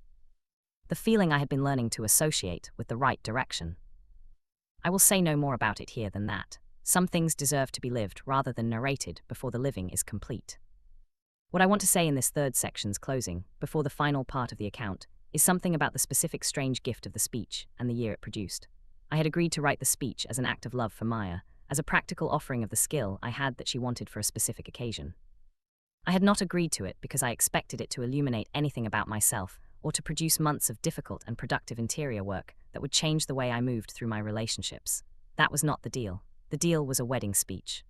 Speaker 1: The feeling I had been learning to associate with the right direction. I will say no more about it here than that. Some things deserve to be lived rather than narrated before the living is complete. What I want to say in this third section's closing, before the final part of the account, is something about the specific strange gift of the speech and the year it produced. I had agreed to write the speech as an act of love for Maya, as a practical offering of the skill I had that she wanted for a specific occasion. I had not agreed to it because I expected it to illuminate anything about myself or to produce months of difficult and productive interior work that would change the way I moved through my relationships. That was not the deal. The deal was a wedding speech.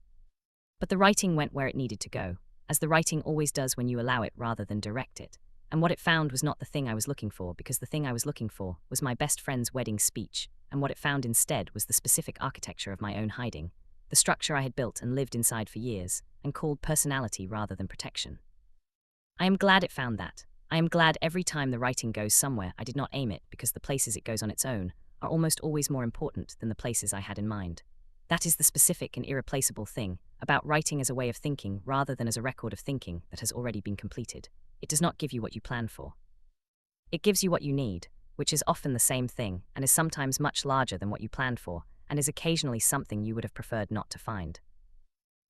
Speaker 1: But the writing went where it needed to go, as the writing always does when you allow it rather than direct it. And what it found was not the thing I was looking for, because the thing I was looking for was my best friend's wedding speech, and what it found instead was the specific architecture of my own hiding, the structure I had built and lived inside for years, and called personality rather than protection. I am glad it found that. I am glad every time the writing goes somewhere I did not aim it, because the places it goes on its own are almost always more important than the places I had in mind. That is the specific and irreplaceable thing about writing as a way of thinking rather than as a record of thinking that has already been completed. It does not give you what you plan for. It gives you what you need, which is often the same thing and is sometimes much larger than what you planned for, and is occasionally something you would have preferred not to find.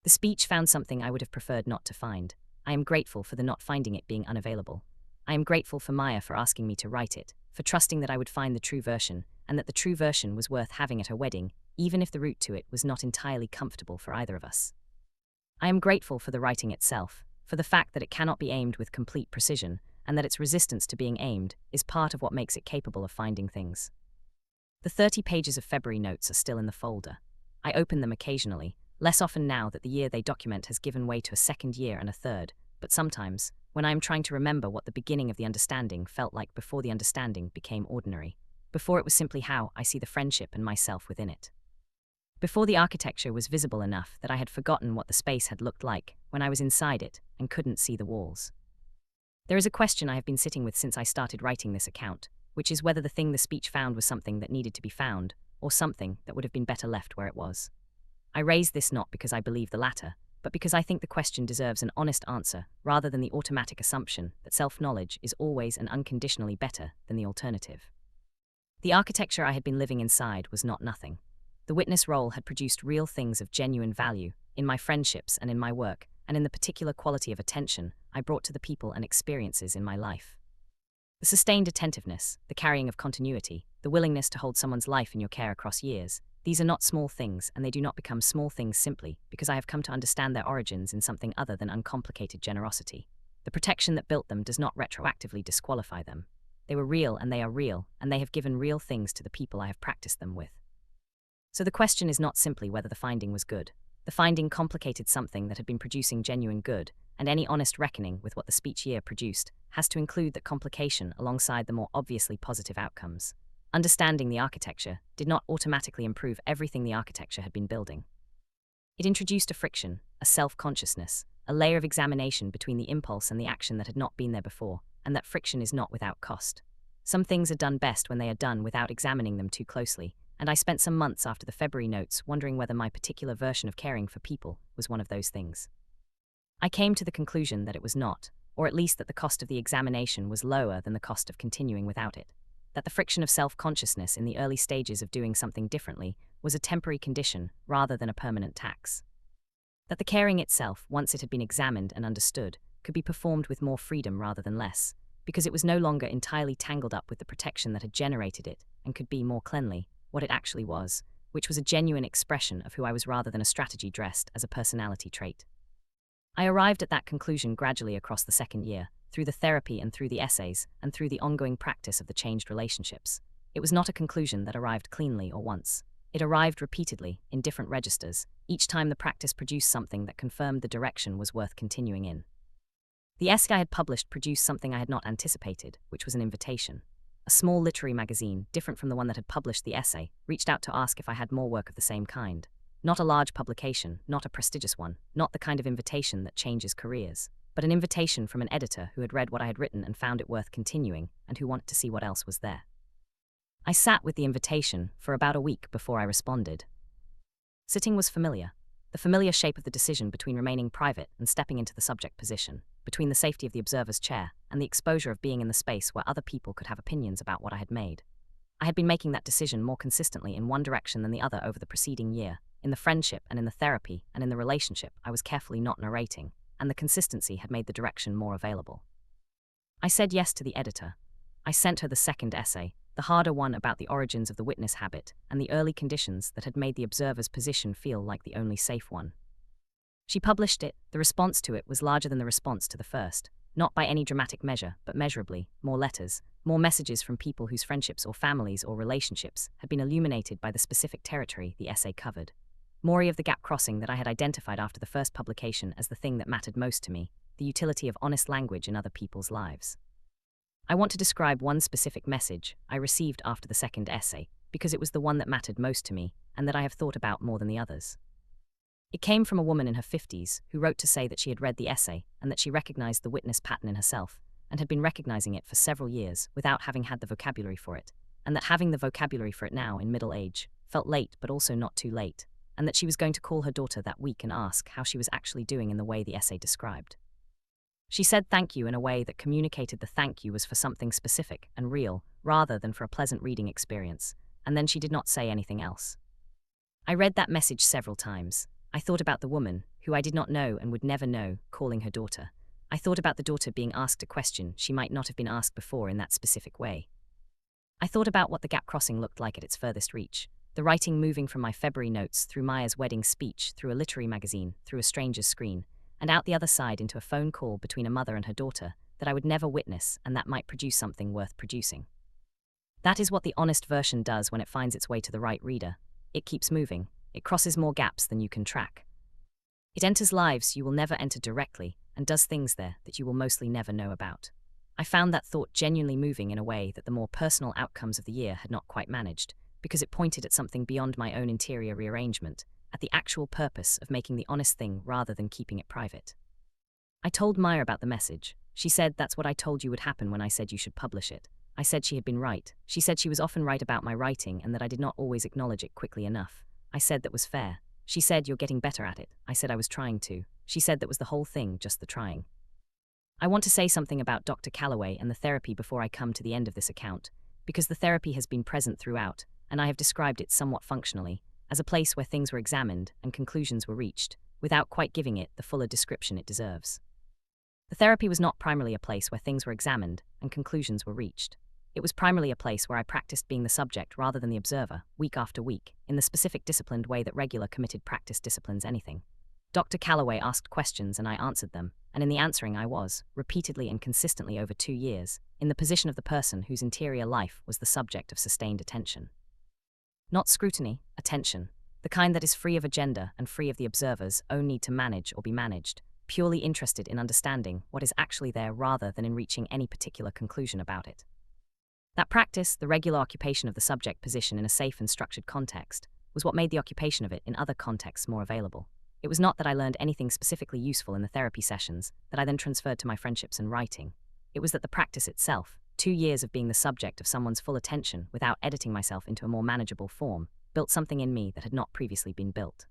Speaker 1: The speech found something I would have preferred not to find. I am grateful for the not finding it being unavailable. I am grateful for Maya for asking me to write it, for trusting that I would find the true version, and that the true version was worth having at her wedding, even if the route to it was not entirely comfortable for either of us. I am grateful for the writing itself, for the fact that it cannot be aimed with complete precision, and that its resistance to being aimed is part of what makes it capable of finding things. The 30 pages of February notes are still in the folder. I open them occasionally, less often now that the year they document has given way to a second year and a third, but sometimes, when I am trying to remember what the beginning of the understanding felt like before the understanding became ordinary, before it was simply how I see the friendship and myself within it. before the architecture was visible enough that I had forgotten what the space had looked like when I was inside it and couldn't see the walls. There is a question I have been sitting with since I started writing this account, which is whether the thing the speech found was something that needed to be found, or something that would have been better left where it was. I raise this not because I believe the latter, but because I think the question deserves an honest answer rather than the automatic assumption that self-knowledge is always and unconditionally better than the alternative. The architecture I had been living inside was not nothing. The witness role had produced real things of genuine value in my friendships and in my work, and in the particular quality of attention I brought to the people and experiences in my life. The sustained attentiveness, the carrying of continuity, the willingness to hold someone's life in your care across years, these are not small things, and they do not become small things simply because I have come to understand their origins in something other than uncomplicated generosity. The protection that built them does not retroactively disqualify them. They were real and they are real, and they have given real things to the people I have practiced them with. So the question is not simply whether the finding was good. The finding complicated something that had been producing genuine good, and any honest reckoning with what the speech year produced has to include that complication alongside the more obviously positive outcomes. Understanding the architecture did not automatically improve everything the architecture had been building. It introduced a friction, a self-consciousness, a layer of examination between the impulse and the action that had not been there before, and that friction is not without cost. Some things are done best when they are done without examining them too closely, and I spent some months after the February notes wondering whether my particular version of caring for people was one of those things. I came to the conclusion that it was not, or at least that the cost of the examination was lower than the cost of continuing without it. That the friction of self-consciousness in the early stages of doing something differently was a temporary condition rather than a permanent tax. That the caring itself, once it had been examined and understood, could be performed with more freedom rather than less, because it was no longer entirely tangled up with the protection that had generated it, and could be more cleanly what it actually was, which was a genuine expression of who I was rather than a strategy dressed as a personality trait. I arrived at that conclusion gradually across the second year, through the therapy and through the essays, and through the ongoing practice of the changed relationships. It was not a conclusion that arrived cleanly or once. It arrived repeatedly, in different registers, each time the practice produced something that confirmed the direction was worth continuing in. The essay I had published produced something I had not anticipated, which was an invitation. A small literary magazine, different from the one that had published the essay, reached out to ask if I had more work of the same kind. Not a large publication, not a prestigious one, not the kind of invitation that changes careers, but an invitation from an editor who had read what I had written and found it worth continuing, and who wanted to see what else was there. I sat with the invitation for about a week before I responded. Sitting was familiar. The familiar shape of the decision between remaining private and stepping into the subject position, between the safety of the observer's chair and the exposure of being in the space where other people could have opinions about what I had made. I had been making that decision more consistently in one direction than the other over the preceding year, in the friendship and in the therapy and in the relationship I was carefully not narrating, and the consistency had made the direction more available. I said yes to the editor. I sent her the second essay, the harder one about the origins of the witness habit and the early conditions that had made the observer's position feel like the only safe one. She published it. The response to it was larger than the response to the first, not by any dramatic measure, but measurably, more letters, more messages from people whose friendships or families or relationships had been illuminated by the specific territory the essay covered. More of the gap crossing that I had identified after the first publication as the thing that mattered most to me, the utility of honest language in other people's lives. I want to describe one specific message I received after the second essay, because it was the one that mattered most to me, and that I have thought about more than the others. It came from a woman in her 50s who wrote to say that she had read the essay and that she recognized the witness pattern in herself, and had been recognizing it for several years without having had the vocabulary for it, and that having the vocabulary for it now in middle age felt late but also not too late, and that she was going to call her daughter that week and ask how she was actually doing in the way the essay described. She said thank you in a way that communicated the thank you was for something specific and real, rather than for a pleasant reading experience, and then she did not say anything else. I read that message several times. I thought about the woman, who I did not know and would never know, calling her daughter. I thought about the daughter being asked a question she might not have been asked before in that specific way. I thought about what the gap crossing looked like at its furthest reach, the writing moving from my February notes through Maya's wedding speech, through a literary magazine, through a stranger's screen, and out the other side into a phone call between a mother and her daughter that I would never witness and that might produce something worth producing. That is what the honest version does when it finds its way to the right reader. It keeps moving. It crosses more gaps than you can track. It enters lives you will never enter directly and does things there that you will mostly never know about. I found that thought genuinely moving in a way that the more personal outcomes of the year had not quite managed, because it pointed at something beyond my own interior rearrangement, at the actual purpose of making the honest thing rather than keeping it private. I told Maya about the message. She said that's what I told you would happen when I said you should publish it. I said she had been right. She said she was often right about my writing and that I did not always acknowledge it quickly enough. I said that was fair. She said you're getting better at it. I said I was trying to. She said that was the whole thing, just the trying. I want to say something about Dr. Calloway and the therapy before I come to the end of this account, because the therapy has been present throughout, and I have described it somewhat functionally, as a place where things were examined and conclusions were reached, without quite giving it the fuller description it deserves. The therapy was not primarily a place where things were examined and conclusions were reached. It was primarily a place where I practiced being the subject rather than the observer, week after week, in the specific disciplined way that regular committed practice disciplines anything. Dr. Calloway asked questions and I answered them, and in the answering I was, repeatedly and consistently over 2 years, in the position of the person whose interior life was the subject of sustained attention. Not scrutiny, attention, the kind that is free of agenda and free of the observer's own need to manage or be managed, purely interested in understanding what is actually there rather than in reaching any particular conclusion about it. That practice, the regular occupation of the subject position in a safe and structured context, was what made the occupation of it in other contexts more available. It was not that I learned anything specifically useful in the therapy sessions that I then transferred to my friendships and writing. It was that the practice itself, 2 years of being the subject of someone's full attention without editing myself into a more manageable form, built something in me that had not previously been built.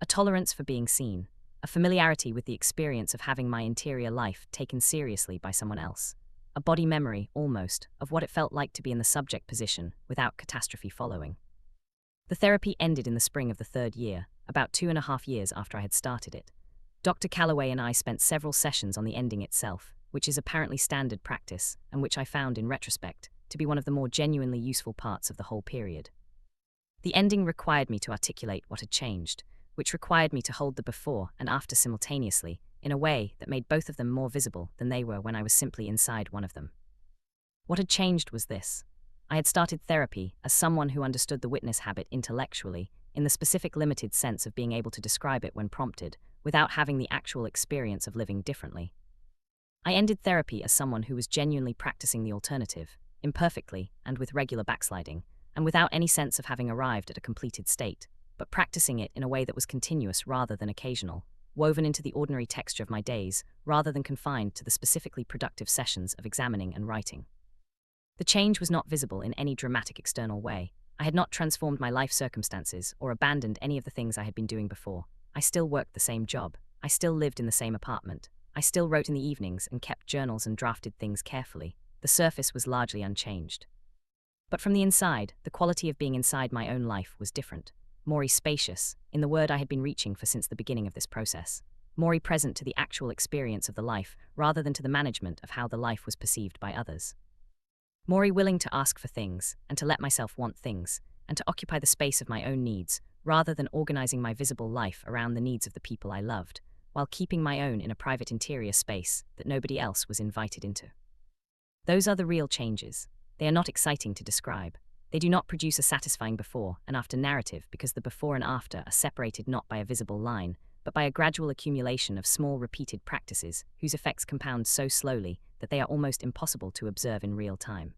Speaker 1: A tolerance for being seen, a familiarity with the experience of having my interior life taken seriously by someone else, a body memory, almost, of what it felt like to be in the subject position without catastrophe following. The therapy ended in the spring of the 3rd year, about 2.5 years after I had started it. Dr. Calloway and I spent several sessions on the ending itself, which is apparently standard practice, and which I found, in retrospect, to be one of the more genuinely useful parts of the whole period. The ending required me to articulate what had changed, which required me to hold the before and after simultaneously, in a way that made both of them more visible than they were when I was simply inside one of them. What had changed was this. I had started therapy as someone who understood the witness habit intellectually, in the specific limited sense of being able to describe it when prompted, without having the actual experience of living differently. I ended therapy as someone who was genuinely practicing the alternative, imperfectly and with regular backsliding, and without any sense of having arrived at a completed state, but practicing it in a way that was continuous rather than occasional, woven into the ordinary texture of my days rather than confined to the specifically productive sessions of examining and writing. The change was not visible in any dramatic external way. I had not transformed my life circumstances or abandoned any of the things I had been doing before. I still worked the same job. I still lived in the same apartment. I still wrote in the evenings and kept journals and drafted things carefully. The surface was largely unchanged. But from the inside, the quality of being inside my own life was different. More spacious, in the word I had been reaching for since the beginning of this process. More present to the actual experience of the life rather than to the management of how the life was perceived by others. More willing to ask for things and to let myself want things and to occupy the space of my own needs rather than organizing my visible life around the needs of the people I loved, while keeping my own in a private interior space that nobody else was invited into. Those are the real changes. They are not exciting to describe. They do not produce a satisfying before and after narrative because the before and after are separated not by a visible line, but by a gradual accumulation of small repeated practices whose effects compound so slowly that they are almost impossible to observe in real time.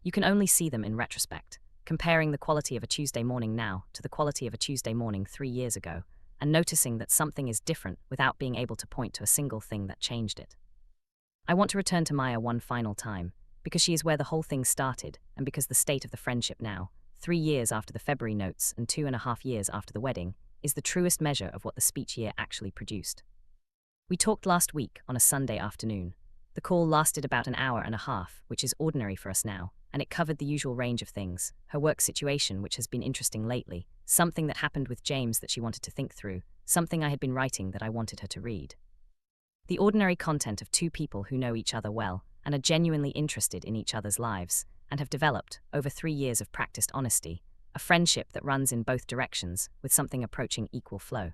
Speaker 1: You can only see them in retrospect, comparing the quality of a Tuesday morning now to the quality of a Tuesday morning 3 years ago, and noticing that something is different without being able to point to a single thing that changed it. I want to return to Maya one final time, because she is where the whole thing started, and because the state of the friendship now, 3 years after the February notes and 2.5 years after the wedding, is the truest measure of what the speech year actually produced. We talked last week on a Sunday afternoon. The call lasted about an hour and a half, which is ordinary for us now, and it covered the usual range of things, her work situation which has been interesting lately, something that happened with James that she wanted to think through, something I had been writing that I wanted her to read. The ordinary content of 2 people who know each other well, and are genuinely interested in each other's lives, and have developed, over 3 years of practiced honesty, a friendship that runs in both directions with something approaching equal flow.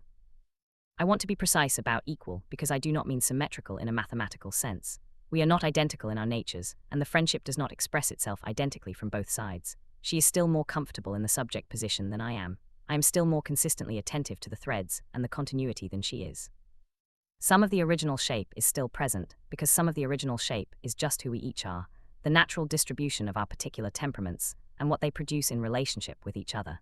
Speaker 1: I want to be precise about equal because I do not mean symmetrical in a mathematical sense. We are not identical in our natures, and the friendship does not express itself identically from both sides. She is still more comfortable in the subject position than I am. I am still more consistently attentive to the threads and the continuity than she is. Some of the original shape is still present, because some of the original shape is just who we each are, the natural distribution of our particular temperaments, and what they produce in relationship with each other.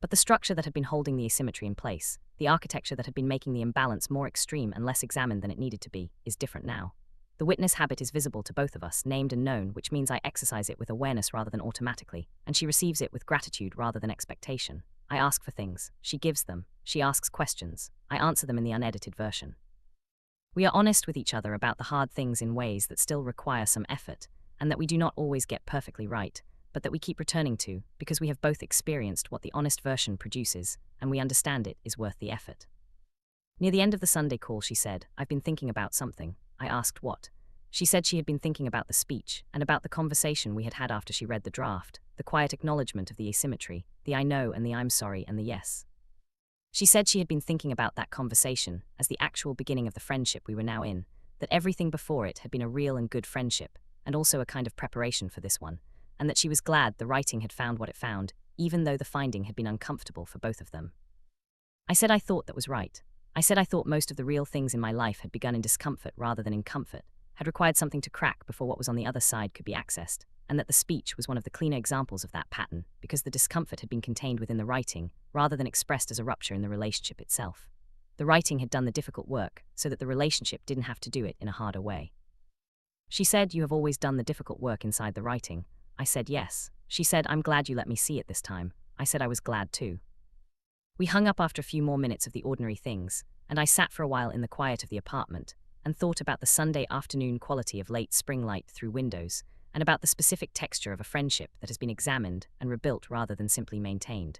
Speaker 1: But the structure that had been holding the asymmetry in place, the architecture that had been making the imbalance more extreme and less examined than it needed to be, is different now. The witness habit is visible to both of us, named and known, which means I exercise it with awareness rather than automatically, and she receives it with gratitude rather than expectation. I ask for things, she gives them, she asks questions, I answer them in the unedited version. We are honest with each other about the hard things in ways that still require some effort, and that we do not always get perfectly right, but that we keep returning to, because we have both experienced what the honest version produces, and we understand it is worth the effort. Near the end of the Sunday call, she said, "I've been thinking about something." I asked what. She said she had been thinking about the speech, and about the conversation we had had after she read the draft, the quiet acknowledgement of the asymmetry, the I know and the I'm sorry and the yes. She said she had been thinking about that conversation as the actual beginning of the friendship we were now in, that everything before it had been a real and good friendship, and also a kind of preparation for this one, and that she was glad the writing had found what it found, even though the finding had been uncomfortable for both of them. I said I thought that was right. I said I thought most of the real things in my life had begun in discomfort rather than in comfort, had required something to crack before what was on the other side could be accessed, and that the speech was one of the cleaner examples of that pattern, because the discomfort had been contained within the writing, rather than expressed as a rupture in the relationship itself. The writing had done the difficult work, so that the relationship didn't have to do it in a harder way. She said, "You have always done the difficult work inside the writing." I said yes. She said, "I'm glad you let me see it this time." I said I was glad too. We hung up after a few more minutes of the ordinary things, and I sat for a while in the quiet of the apartment, and thought about the Sunday afternoon quality of late spring light through windows, and about the specific texture of a friendship that has been examined and rebuilt rather than simply maintained.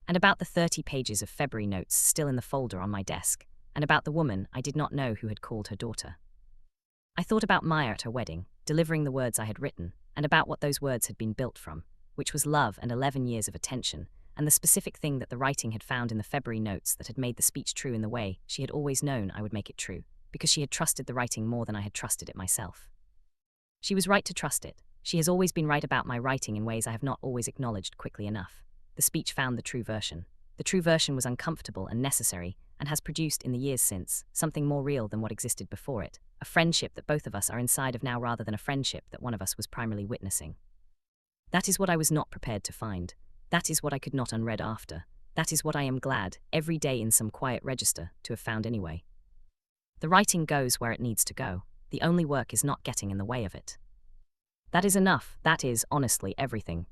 Speaker 1: And about the 30 pages of February notes still in the folder on my desk, and about the woman I did not know who had called her daughter. I thought about Maya at her wedding, delivering the words I had written, and about what those words had been built from, which was love and 11 years of attention, and the specific thing that the writing had found in the February notes that had made the speech true in the way she had always known I would make it true, because she had trusted the writing more than I had trusted it myself. She was right to trust it. She has always been right about my writing in ways I have not always acknowledged quickly enough. The speech found the true version. The true version was uncomfortable and necessary, and has produced in the years since something more real than what existed before it, a friendship that both of us are inside of now rather than a friendship that one of us was primarily witnessing. That is what I was not prepared to find. That is what I could not unread after. That is what I am glad, every day in some quiet register, to have found anyway. The writing goes where it needs to go. The only work is not getting in the way of it. That is enough. That is, honestly, everything.